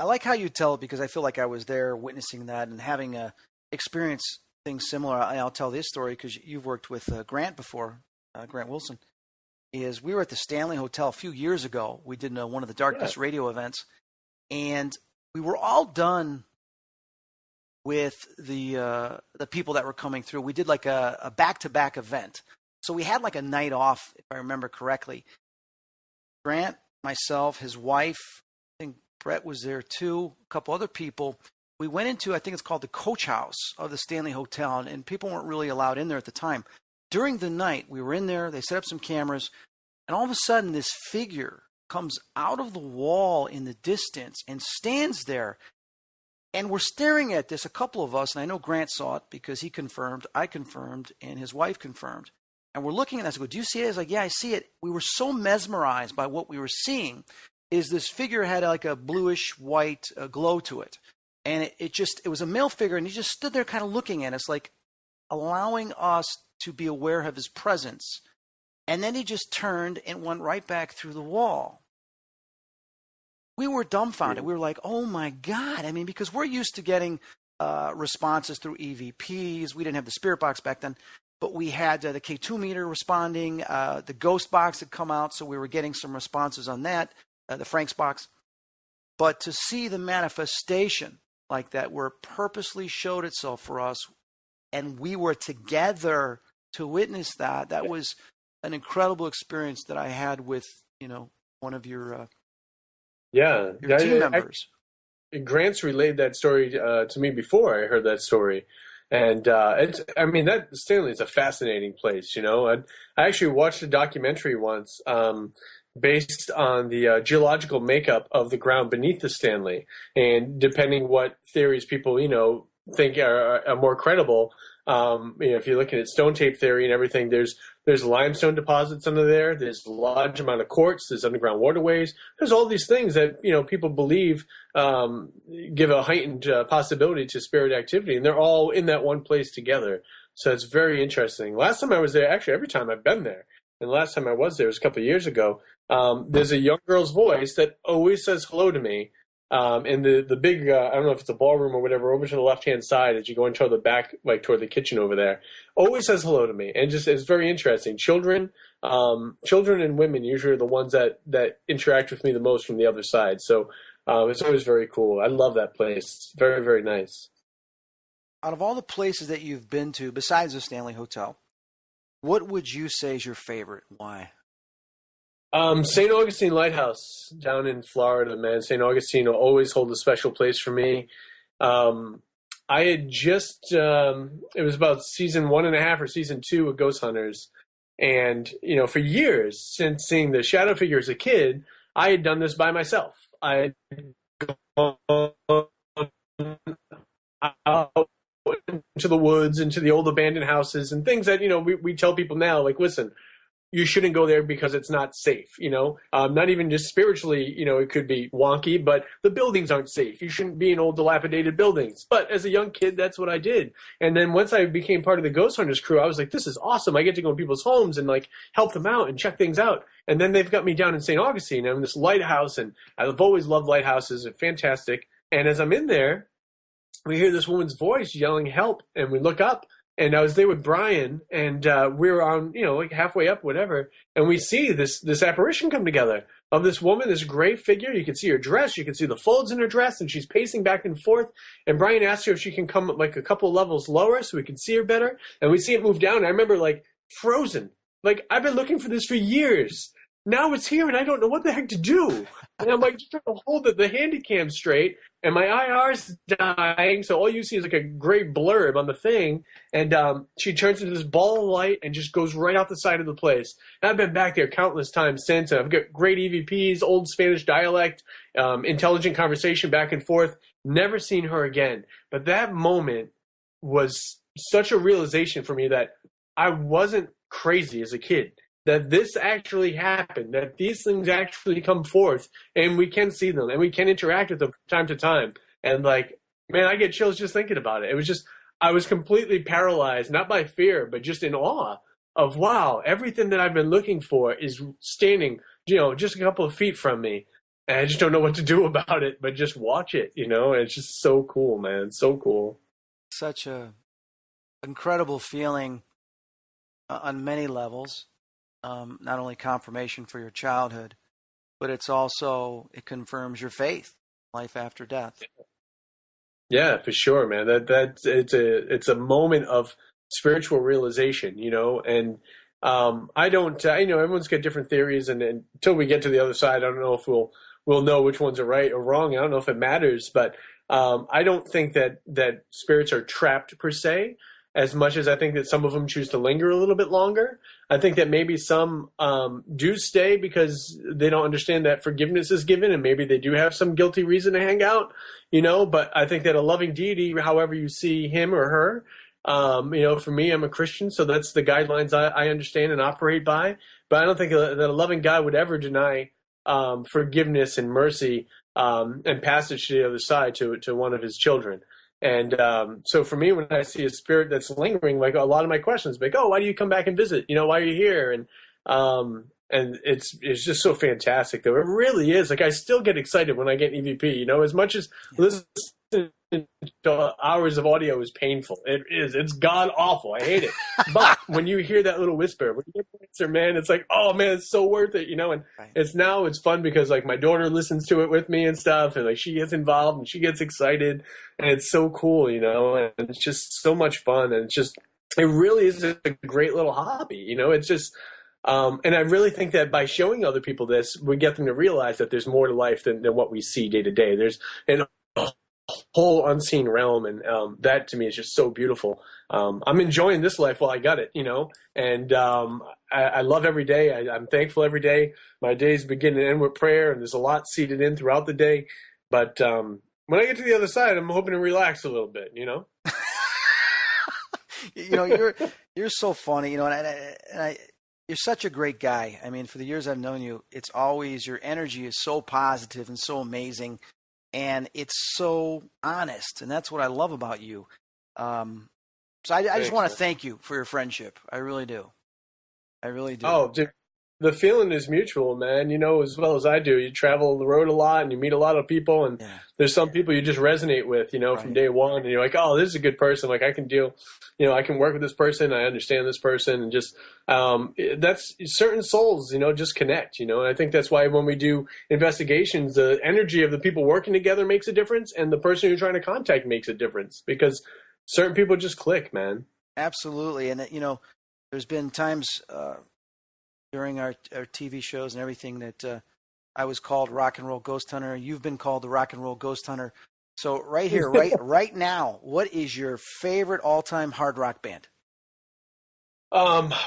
S1: like how you tell it, because I feel like I was there witnessing that and having experienced things similar. I'll tell this story because you've worked with Grant before, Grant Wilson. We were at the Stanley Hotel a few years ago. We did one of the Darkness Radio events, and we were all done with the people that were coming through. We did like a back-to-back event. So we had like a night off, if I remember correctly. Grant, myself, his wife, I think Brett was there too, a couple other people. We went into, I think it's called the Coach House of the Stanley Hotel, and people weren't really allowed in there at the time. During the night, we were in there, they set up some cameras, and all of a sudden this figure comes out of the wall in the distance and stands there. And we're staring at this, a couple of us, and I know Grant saw it because he confirmed, I confirmed, and his wife confirmed. And we're looking at this. I go, "Do you see it?" He's like, "Yeah, I see it." We were so mesmerized by what we were seeing. Is this figure had like a bluish white glow to it, and it was a male figure, and he just stood there kind of looking at us, like allowing us to be aware of his presence. And then he just turned and went right back through the wall. We were dumbfounded. We were like, "Oh my God!" I mean, because we're used to getting responses through EVPs. We didn't have the spirit box back then. But we had the K2 meter responding. The ghost box had come out, so we were getting some responses on that, the Frank's box. But to see the manifestation like that, where it purposely showed itself for us, and we were together to witness that, that was an incredible experience that I had with, one of your team members.
S2: Grant's relayed that story to me before I heard that story. And that Stanley is a fascinating place, I actually watched a documentary once based on the geological makeup of the ground beneath the Stanley. And depending what theories people, think are more credible, if you're looking at stone tape theory and everything, there's limestone deposits under there. There's a large amount of quartz. There's underground waterways. There's all these things that, people believe give a heightened possibility to spirit activity. And they're all in that one place together. So it's very interesting. Last time I was there, actually, every time I've been there, and the last time I was there was a couple of years ago, there's a young girl's voice that always says hello to me. In the big, I don't know if it's a ballroom or whatever, over to the left-hand side as you go into the back, like toward the kitchen over there, always says hello to me. And just, it's very interesting. Children and women usually are the ones that interact with me the most from the other side. So it's always very cool. I love that place. It's very, very nice.
S1: Out of all the places that you've been to, besides the Stanley Hotel, what would you say is your favorite? Why?
S2: St. Augustine Lighthouse down in Florida, man. St. Augustine will always hold a special place for me. I had just it was about season 1.5 or season 2 of Ghost Hunters, and for years since seeing the shadow figure as a kid, I had done this by myself. I had gone out into the woods, into the old abandoned houses, and things that we tell people now, like, listen, you shouldn't go there because it's not safe, not even just spiritually, it could be wonky, but the buildings aren't safe. You shouldn't be in old dilapidated buildings. But as a young kid, that's what I did. And then once I became part of the Ghost Hunters crew, I was like, this is awesome. I get to go in people's homes and like help them out and check things out. And then they've got me down in St. Augustine. I'm in this lighthouse, and I've always loved lighthouses. They're fantastic. And as I'm in there, we hear this woman's voice yelling help, and we look up, and I was there with Brian, and we were on, like halfway up, whatever, and we see this apparition come together of this woman, this gray figure. You can see her dress, you can see the folds in her dress, and she's pacing back and forth, and Brian asked her if she can come like a couple levels lower so we can see her better, and we see it move down, and I remember like frozen. Like, I've been looking for this for years. Now it's here, and I don't know what the heck to do. And I'm like, just trying to hold the handy cam straight, and my IR's dying, so all you see is like a gray blurb on the thing, and she turns into this ball of light and just goes right out the side of the place. And I've been back there countless times since, and I've got great EVPs, old Spanish dialect, intelligent conversation back and forth. Never seen her again. But that moment was such a realization for me that I wasn't crazy as a kid. That this actually happened, that these things actually come forth, and we can see them, and we can interact with them from time to time. And like, man, I get chills just thinking about it. It was just, I was completely paralyzed, not by fear, but just in awe of, wow, everything that I've been looking for is standing, just a couple of feet from me. And I just don't know what to do about it, but just watch it, It's just so cool, man. So cool.
S1: Such a incredible feeling on many levels. Not only confirmation for your childhood, but it confirms your faith, life after death.
S2: Yeah, for sure, man. It's a moment of spiritual realization, and I don't, everyone's got different theories, and until we get to the other side, I don't know if we'll know which ones are right or wrong. I don't know if it matters, but I don't think that spirits are trapped per se, as much as I think that some of them choose to linger a little bit longer. I think that maybe some do stay because they don't understand that forgiveness is given, and maybe they do have some guilty reason to hang out, but I think that a loving deity, however you see him or her, for me, I'm a Christian, so that's the guidelines I understand and operate by. But I don't think that a loving God would ever deny forgiveness and mercy and passage to the other side to one of his children. And so for me, when I see a spirit that's lingering, like a lot of my questions, like, oh, why do you come back and visit? Why are you here? And it's just so fantastic, though. It really is. Like, I still get excited when I get an EVP, as much as listening to hours of audio is painful. It is. It's god awful. I hate it. But when you hear that little whisper, when you hear the answer, man, it's like, oh man, it's so worth it, and
S1: Right.
S2: it's fun because like my daughter listens to it with me and stuff, and like she gets involved and she gets excited, and it's so cool, and it's just so much fun, and it really is a great little hobby, it's just and I really think that by showing other people this, we get them to realize that there's more to life than what we see day to day. There's an whole unseen realm, and that to me is just so beautiful. I'm enjoying this life while I got it, and I love every day. I'm thankful every day. My days begin and end with prayer, and there's a lot seeded in throughout the day. But when I get to the other side, I'm hoping to relax a little bit,
S1: You're so funny, and you're such a great guy. I mean, for the years I've known you, it's always, your energy is so positive and so amazing, and it's so honest, and that's what I love about you. So I just want to thank you for your friendship. I really do. I really do.
S2: Oh, dude, the feeling is mutual, man. As well as I do. You travel the road a lot, and you meet a lot of people, and there's some people you just resonate with, from day one, and you're like, oh, this is a good person. Like, I can deal, I can work with this person. I understand this person, and just that's certain souls, just connect, and I think that's why when we do investigations, the energy of the people working together makes a difference, and the person you're trying to contact makes a difference, because certain people just click, man.
S1: Absolutely, and there's been times during our TV shows and everything that I was called Rock and Roll Ghost Hunter. You've been called the Rock and Roll Ghost Hunter. So right here, right now, what is your favorite all-time hard rock band?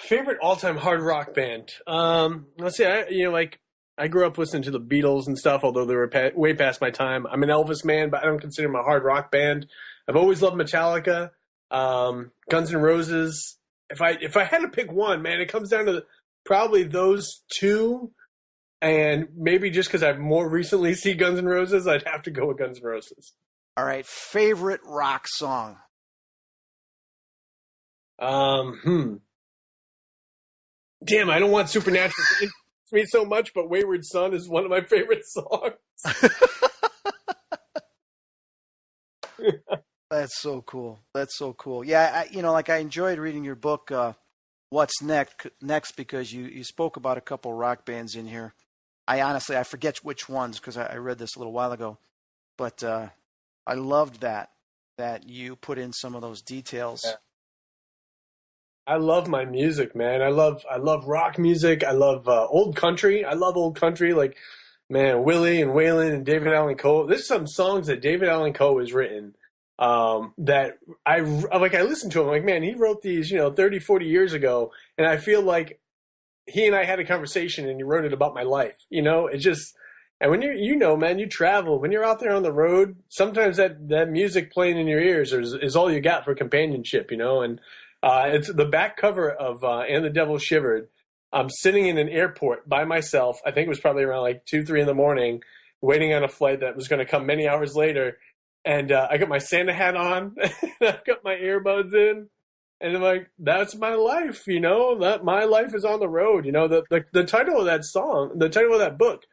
S2: Favorite all-time hard rock band. Let's see. I grew up listening to the Beatles and stuff, although they were way past my time. I'm an Elvis man, but I don't consider them a hard rock band. I've always loved Metallica, Guns N' Roses. If I had to pick one, man, it comes down to probably those two, and maybe just because I've more recently seen Guns N' Roses, I'd have to go with Guns N' Roses.
S1: All right, favorite rock song.
S2: Damn, I don't want Supernatural to influence me so much, but Wayward Son is one of my favorite songs.
S1: That's so cool. That's so cool. Yeah, I enjoyed reading your book, What's Next, because you spoke about a couple rock bands in here. I forget which ones because I read this a little while ago, but I loved that you put in some of those details.
S2: Yeah. I love my music, man. I love rock music. I love old country. I love old country, like, man, Willie and Waylon and David Allan Coe. There's some songs that David Allan Coe has written that I listen to him. Like, man, he wrote these, 30, 40 years ago, and I feel like he and I had a conversation, and he wrote it about my life. It's just, and when man, you travel. When you're out there on the road, sometimes that music playing in your ears is all you got for companionship, and. It's the back cover of And the Devil Shivered. I'm sitting in an airport by myself. I think it was probably around like 2, 3 in the morning, waiting on a flight that was going to come many hours later. And I got my Santa hat on. I've got my earbuds in. And I'm like, that's my life, that my life is on the road. The title of that song, the title of that book,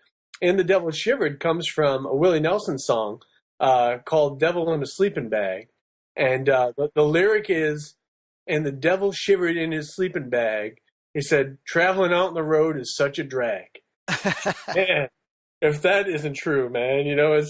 S2: And the Devil Shivered, comes from a Willie Nelson song called Devil in a Sleeping Bag. And the lyric is, and the devil shivered in his sleeping bag. He said, traveling out on the road is such a drag. Man, if that isn't true, man,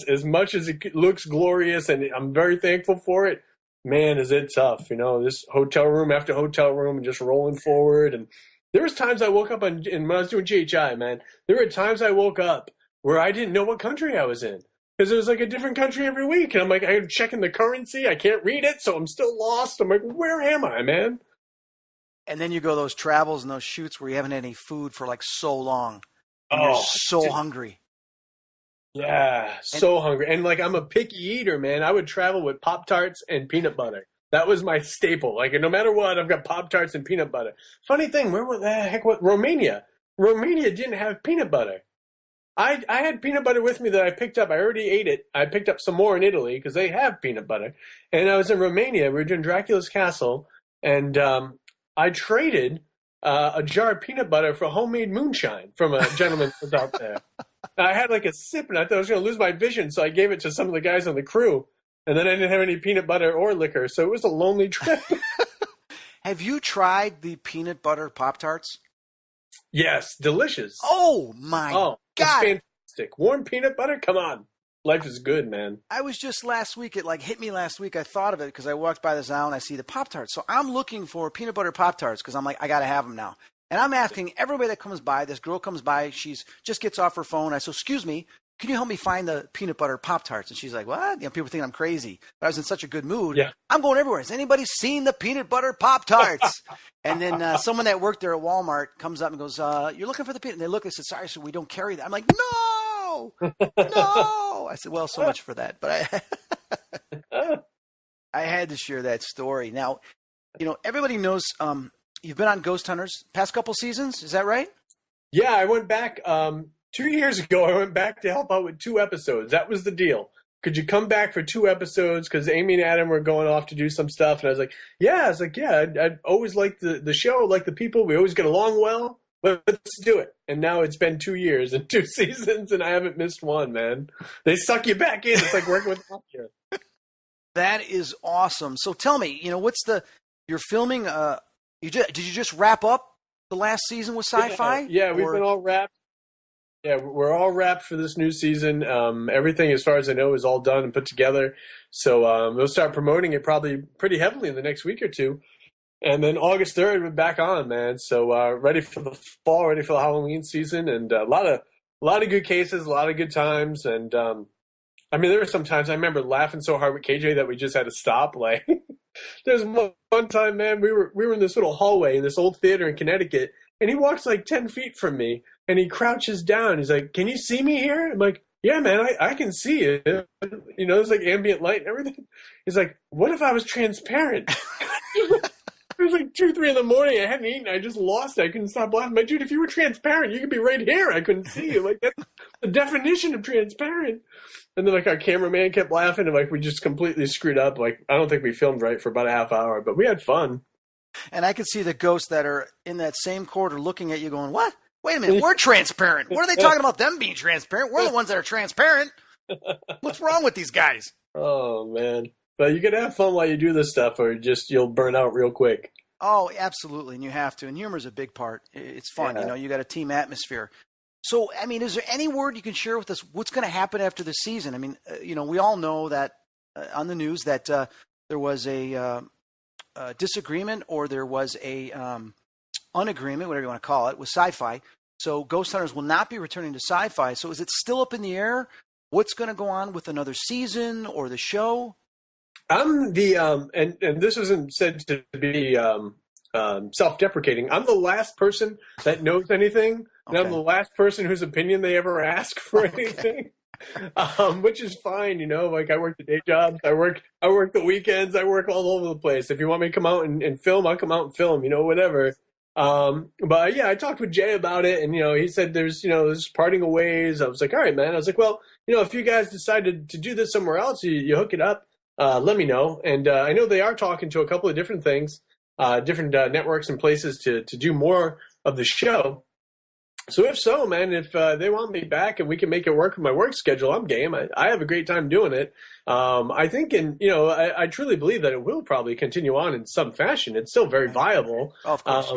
S2: as much as it looks glorious and I'm very thankful for it, man, is it tough, this hotel room after hotel room and just rolling forward. And there was times I woke up and when I was doing GHI, man, there were times I woke up where I didn't know what country I was in. Because it was like a different country every week. And I'm like, I'm checking the currency. I can't read it, so I'm still lost. I'm like, where am I, man?
S1: And then you go those travels and those shoots where you haven't had any food for like so long. And you're so hungry.
S2: Yeah, so hungry. And like, I'm a picky eater, man. I would travel with Pop-Tarts and peanut butter. That was my staple. Like, no matter what, I've got Pop-Tarts and peanut butter. Funny thing, where the heck was Romania? Romania didn't have peanut butter. I had peanut butter with me that I picked up. I already ate it. I picked up some more in Italy because they have peanut butter. And I was in Romania. We were doing Dracula's Castle. And I traded a jar of peanut butter for homemade moonshine from a gentleman who was out there. I had like a sip, and I thought I was going to lose my vision, so I gave it to some of the guys on the crew. And then I didn't have any peanut butter or liquor, so it was a lonely trip.
S1: Have you tried the peanut butter Pop-Tarts?
S2: Yes, delicious.
S1: Oh, my God.
S2: It's fantastic. Warm peanut butter? Come on. Life is good, man.
S1: I was just last week, it hit me last week. I thought of it because I walked by this aisle and I see the Pop-Tarts. So I'm looking for peanut butter Pop-Tarts because I'm like, I got to have them now. And I'm asking everybody that comes by. This girl comes by. She's just gets off her phone. I said, excuse me, can you help me find the peanut butter Pop-Tarts? And she's like, what? People think I'm crazy. But I was in such a good mood. Yeah. I'm going everywhere. Has anybody seen the peanut butter Pop-Tarts? And then someone that worked there at Walmart comes up and goes, you're looking for the peanut? And they look and said, sorry, so we don't carry that. I'm like, no. I said, well, so much for that. But I had to share that story. Now, everybody knows you've been on Ghost Hunters past couple seasons. Is that right?
S2: Yeah, I went back 2 years ago. I went back to help out with 2 episodes. That was the deal. Could you come back for 2 episodes? Because Amy and Adam were going off to do some stuff. And I was like, yeah. I'd always liked the show, like the people. We always get along well. Let's do it. And now it's been 2 years and 2 seasons, and I haven't missed one, man. They suck you back in. It's like working with a here.
S1: That is awesome. So tell me, you're filming, did you just wrap up the last season with Sci-Fi?
S2: Yeah, we've been all wrapped. Yeah, we're all wrapped for this new season. Everything, as far as I know, is all done and put together. So we'll start promoting it probably pretty heavily in the next week or two. And then August 3rd, we're back on, man. So ready for the fall, ready for the Halloween season, and a lot of good cases, a lot of good times. And I mean, there were some times I remember laughing so hard with KJ that we just had to stop. Like, there's one time, man, we were in this little hallway in this old theater in Connecticut, and he walks like 10 feet from me, and he crouches down. He's like, "Can you see me here?" I'm like, "Yeah, man, I can see you. You know, there's like ambient light and everything." He's like, "What if I was transparent?" It was like 2, 3 in the morning. I hadn't eaten. I just lost it. I couldn't stop laughing. Like, dude, if you were transparent, you could be right here. I couldn't see you. Like, that's the definition of transparent. And then, like, our cameraman kept laughing, and, like, we just completely screwed up. Like, I don't think we filmed right for about a half hour, but we had fun.
S1: And I could see the ghosts that are in that same corridor looking at you going, what? Wait a minute, we're transparent. What are they talking about them being transparent? We're the ones that are transparent. What's wrong with these guys?
S2: Oh, man. But you can have fun while you do this stuff, or just you'll burn out real quick.
S1: Oh, absolutely, and you have to. And humor is a big part. It's fun, you know. You got a team atmosphere. So, I mean, is there any word you can share with us? What's going to happen after the season? I mean, you know, we all know that on the news that there was a disagreement, or there was a unagreement, whatever you want to call it, with Sci-Fi. So, Ghost Hunters will not be returning to Sci-Fi. So, is it still up in the air? What's going to go on with another season or the show?
S2: I'm the and this isn't said to be self-deprecating. I'm the last person that knows anything, and I'm the last person whose opinion they ever ask for anything. Which is fine, you know. Like, I work the day jobs, I work the weekends, I work all over the place. If you want me to come out and film, I'll come out and film, you know, whatever. But yeah, I talked with Jay about it, and you know, he said there's parting of ways. I was like, all right, man. I was like, well, you know, if you guys decided to do this somewhere else, you hook it up. Let me know. And I know they are talking to a couple of different things, different networks and places to do more of the show. So if so, man, if they want me back and we can make it work with my work schedule, I'm game. I have a great time doing it. I think, and you know, I truly believe that it will probably continue on in some fashion. It's still very viable.
S1: Oh, of course.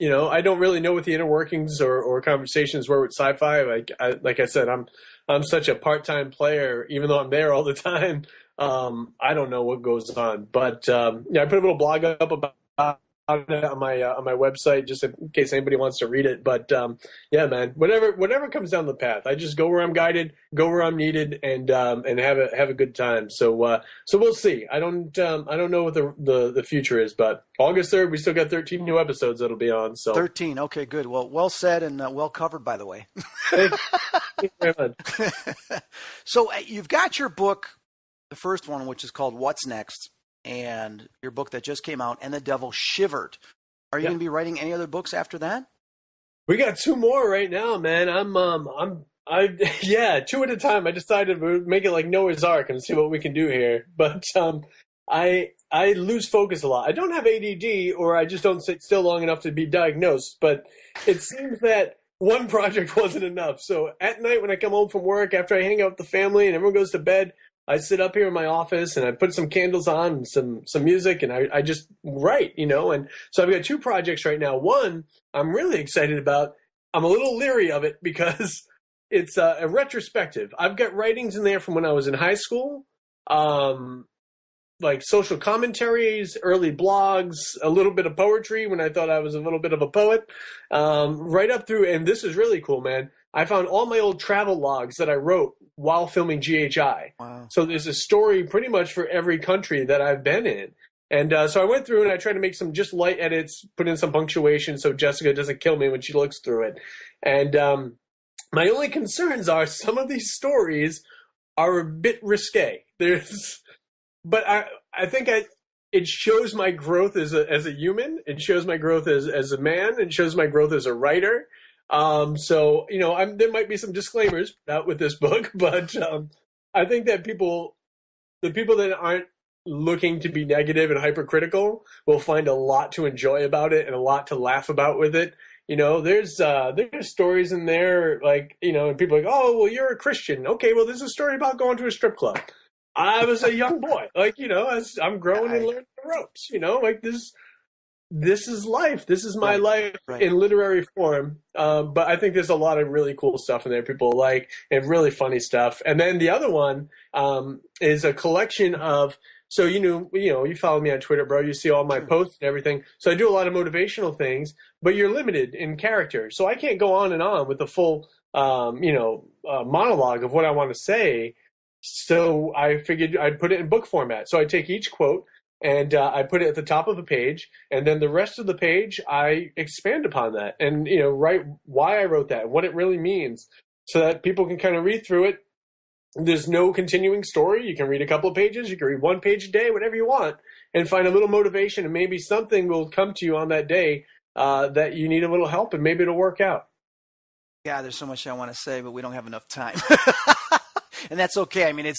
S2: You know, I don't really know what the inner workings or conversations were with Sci-Fi. Like I said, I'm such a part-time player, even though I'm there all the time. I don't know what goes on, but yeah, I put a little blog up about it on my website just in case anybody wants to read it. But yeah, man, whatever comes down the path, I just go where I'm guided, go where I'm needed, and have a good time. So we'll see. I don't know what the future is, but August 3rd, we still got 13 new episodes that'll be on. So
S1: 13, okay, good. Well said and well covered, by the way.
S2: Thank you very much.
S1: So you've got your book, the first one, which is called What's Next, and your book that just came out, And the Devil Shivered. Are you going to be writing any other books after that? We
S2: got 2 more right now, man. Yeah, 2 at a time. I decided we'd make it like Noah's Ark and see what we can do here. But I lose focus a lot. I don't have ADD, or I just don't sit still long enough to be diagnosed. But it seems that one project wasn't enough. So at night when I come home from work, after I hang out with the family and everyone goes to bed, I sit up here in my office and I put some candles on and some music, and I just write, you know. And so I've got 2 projects right now. One I'm really excited about. I'm a little leery of it because it's a retrospective. I've got writings in there from when I was in high school, like social commentaries, early blogs, a little bit of poetry when I thought I was a little bit of a poet, right up through. And this is really cool, man. I found all my old travel logs that I wrote while filming GHI. Wow. So there's a story pretty much for every country that I've been in. And so I went through and I tried to make some just light edits, put in some punctuation so Jessica doesn't kill me when she looks through it. And my only concerns are some of these stories are a bit risque. But I think it shows my growth as a human. It shows my growth as a man. It shows my growth as a writer. So, you know, there might be some disclaimers out with this book, but I think that the people that aren't looking to be negative and hypercritical will find a lot to enjoy about it and a lot to laugh about with it. You know, there's stories in there, like, you know, and people are like, oh, well, you're a Christian. Okay, well, there's a story about going to a strip club. I was a young boy, like, you know, as I'm growing and learning the ropes, you know, like this is life. This is my life in literary form. But I think there's a lot of really cool stuff in there people like, and really funny stuff. And then the other one is a collection of, so, you follow me on Twitter, bro. You see all my posts and everything. So I do a lot of motivational things, but you're limited in character. So I can't go on and on with the full, monologue of what I want to say. So I figured I'd put it in book format. So I take each quote and I put it at the top of a page, and then the rest of the page I expand upon that and write why I wrote that, what it really means, so that people can kind of read through it. There's no continuing story. You can read a couple of pages. You can read one page a day, whatever you want, and find a little motivation, and maybe something will come to you on that day that you need a little help, and maybe it'll work out.
S1: Yeah, there's so much I want to say, but we don't have enough time. And that's okay. I mean,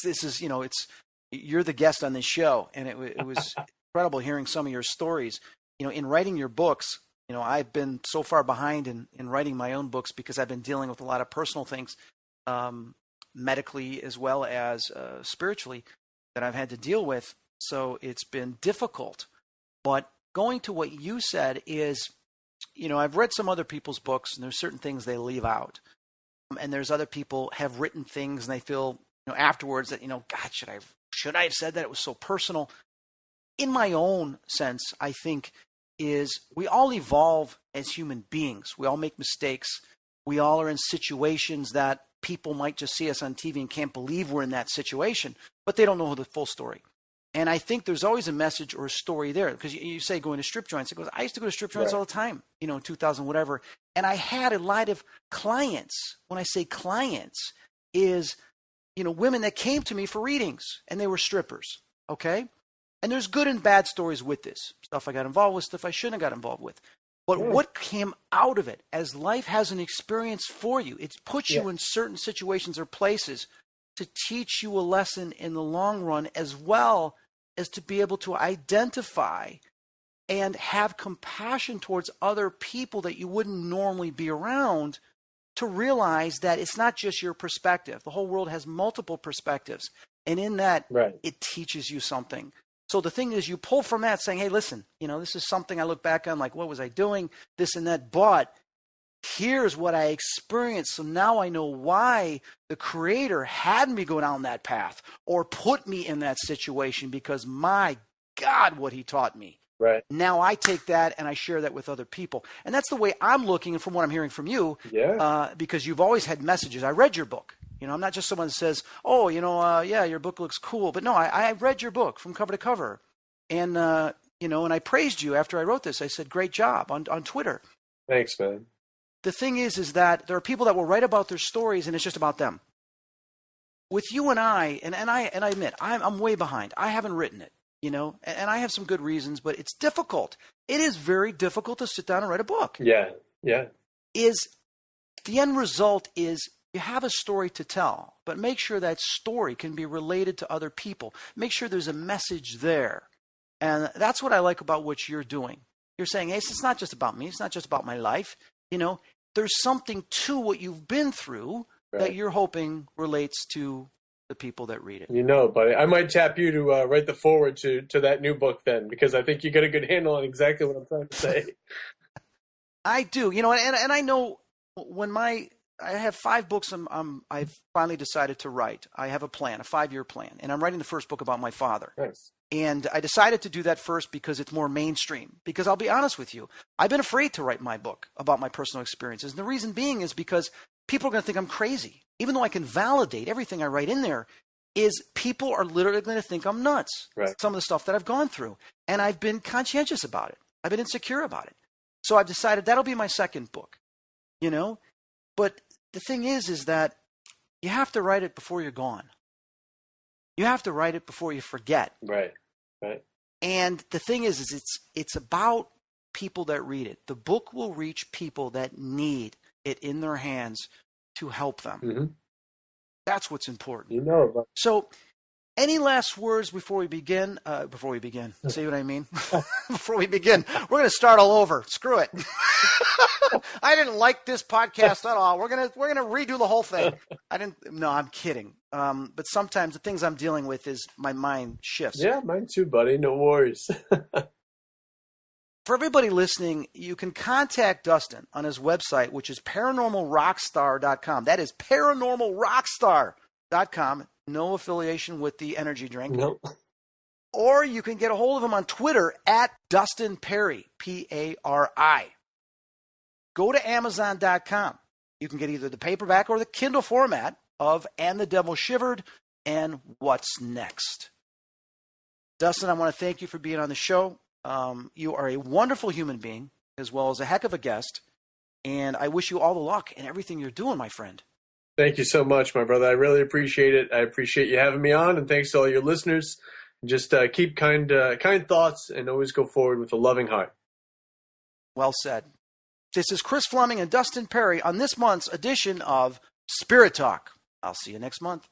S1: you're the guest on this show, and it was incredible hearing some of your stories. In writing your books, I've been so far behind in writing my own books because I've been dealing with a lot of personal things, medically as well as spiritually, that I've had to deal with. So it's been difficult. But going to what you said is, I've read some other people's books, and there's certain things they leave out. And there's other people have written things, and they feel, afterwards that, God, should I have said that? It was so personal. In my own sense, I think is we all evolve as human beings. We all make mistakes. We all are in situations that people might just see us on TV and can't believe we're in that situation, but they don't know the full story. And I think there's always a message or a story there, because you say going to strip joints. It goes, I used to go to strip joints all the time, in 2000, whatever. And I had a lot of clients. When I say clients, is, women that came to me for readings, and they were strippers. Okay. And there's good and bad stories with this stuff. I got involved with, stuff I shouldn't have got involved with. But what came out of it, as life has an experience for you, it puts you in certain situations or places to teach you a lesson in the long run, as well as to be able to identify and have compassion towards other people that you wouldn't normally be around, to realize that it's not just your perspective. The whole world has multiple perspectives. And in that, it teaches you something. So the thing is, you pull from that saying, hey, listen, this is something I look back on, like, what was I doing? This and that. But here's what I experienced. So now I know why the Creator had me go down that path or put me in that situation, because my God, what He taught me.
S2: Right.
S1: Now I take that and I share that with other people. And that's the way I'm looking, and from what I'm hearing from you, because you've always had messages. I read your book. I'm not just someone that says, oh, your book looks cool. But no, I read your book from cover to cover. And, and I praised you after I wrote this. I said, great job on Twitter.
S2: Thanks, man.
S1: The thing is that there are people that will write about their stories, and it's just about them. With you and I admit, I'm way behind. I haven't written it, and I have some good reasons, but it's difficult. It is very difficult to sit down and write a book.
S2: Yeah.
S1: The end result is you have a story to tell, but make sure that story can be related to other people. Make sure there's a message there. And that's what I like about what you're doing. You're saying, hey, it's not just about me. It's not just about my life. There's something to what you've been through that you're hoping relates to the people that read it.
S2: Buddy, I might tap you to write the foreword to that new book then, because I think you got a good handle on exactly what I'm trying to say.
S1: I do, and I know when I have 5 books I've finally decided to write. I have a plan, a 5-year plan, and I'm writing the first book about my father.
S2: Nice.
S1: And I decided to do that first because it's more mainstream. Because I'll be honest with you, I've been afraid to write my book about my personal experiences. And the reason being is because people are going to think I'm crazy. Even though I can validate everything I write in there, is people are literally going to think I'm nuts.
S2: Right.
S1: Some of the stuff that I've gone through. And I've been conscientious about it. I've been insecure about it. So I've decided that'll be my second book. But the thing is that you have to write it before you're gone. You have to write it before you forget.
S2: Right.
S1: And the thing is it's about people that read it. The book will reach people that need it in their hands to help them.
S2: Mm-hmm.
S1: That's what's important.
S2: But
S1: So any last words before we begin? See what I mean? Before we begin, we're going to start all over. Screw it. I didn't like this podcast at all. We're gonna redo the whole thing. No, I'm kidding. But sometimes the things I'm dealing with is my mind shifts.
S2: Yeah, mine too, buddy. No worries.
S1: For everybody listening, you can contact Dustin on his website, which is paranormalrockstar.com. That is paranormalrockstar.com. No affiliation with the energy drink.
S2: Nope.
S1: Or you can get a hold of him on Twitter at Dustin Pari, Pari. Go to Amazon.com. You can get either the paperback or the Kindle format of And the Devil Shivered. and what's next. Dustin, I want to thank you for being on the show. You are a wonderful human being, as well as a heck of a guest, and I wish you all the luck in everything you're doing, my friend.
S2: Thank you so much, my brother. I really appreciate it. I appreciate you having me on, and thanks to all your listeners. Just keep kind thoughts and always go forward with a loving heart.
S1: Well said. This is Chris Fleming and Dustin Pari on this month's edition of Spirit Talk. I'll see you next month.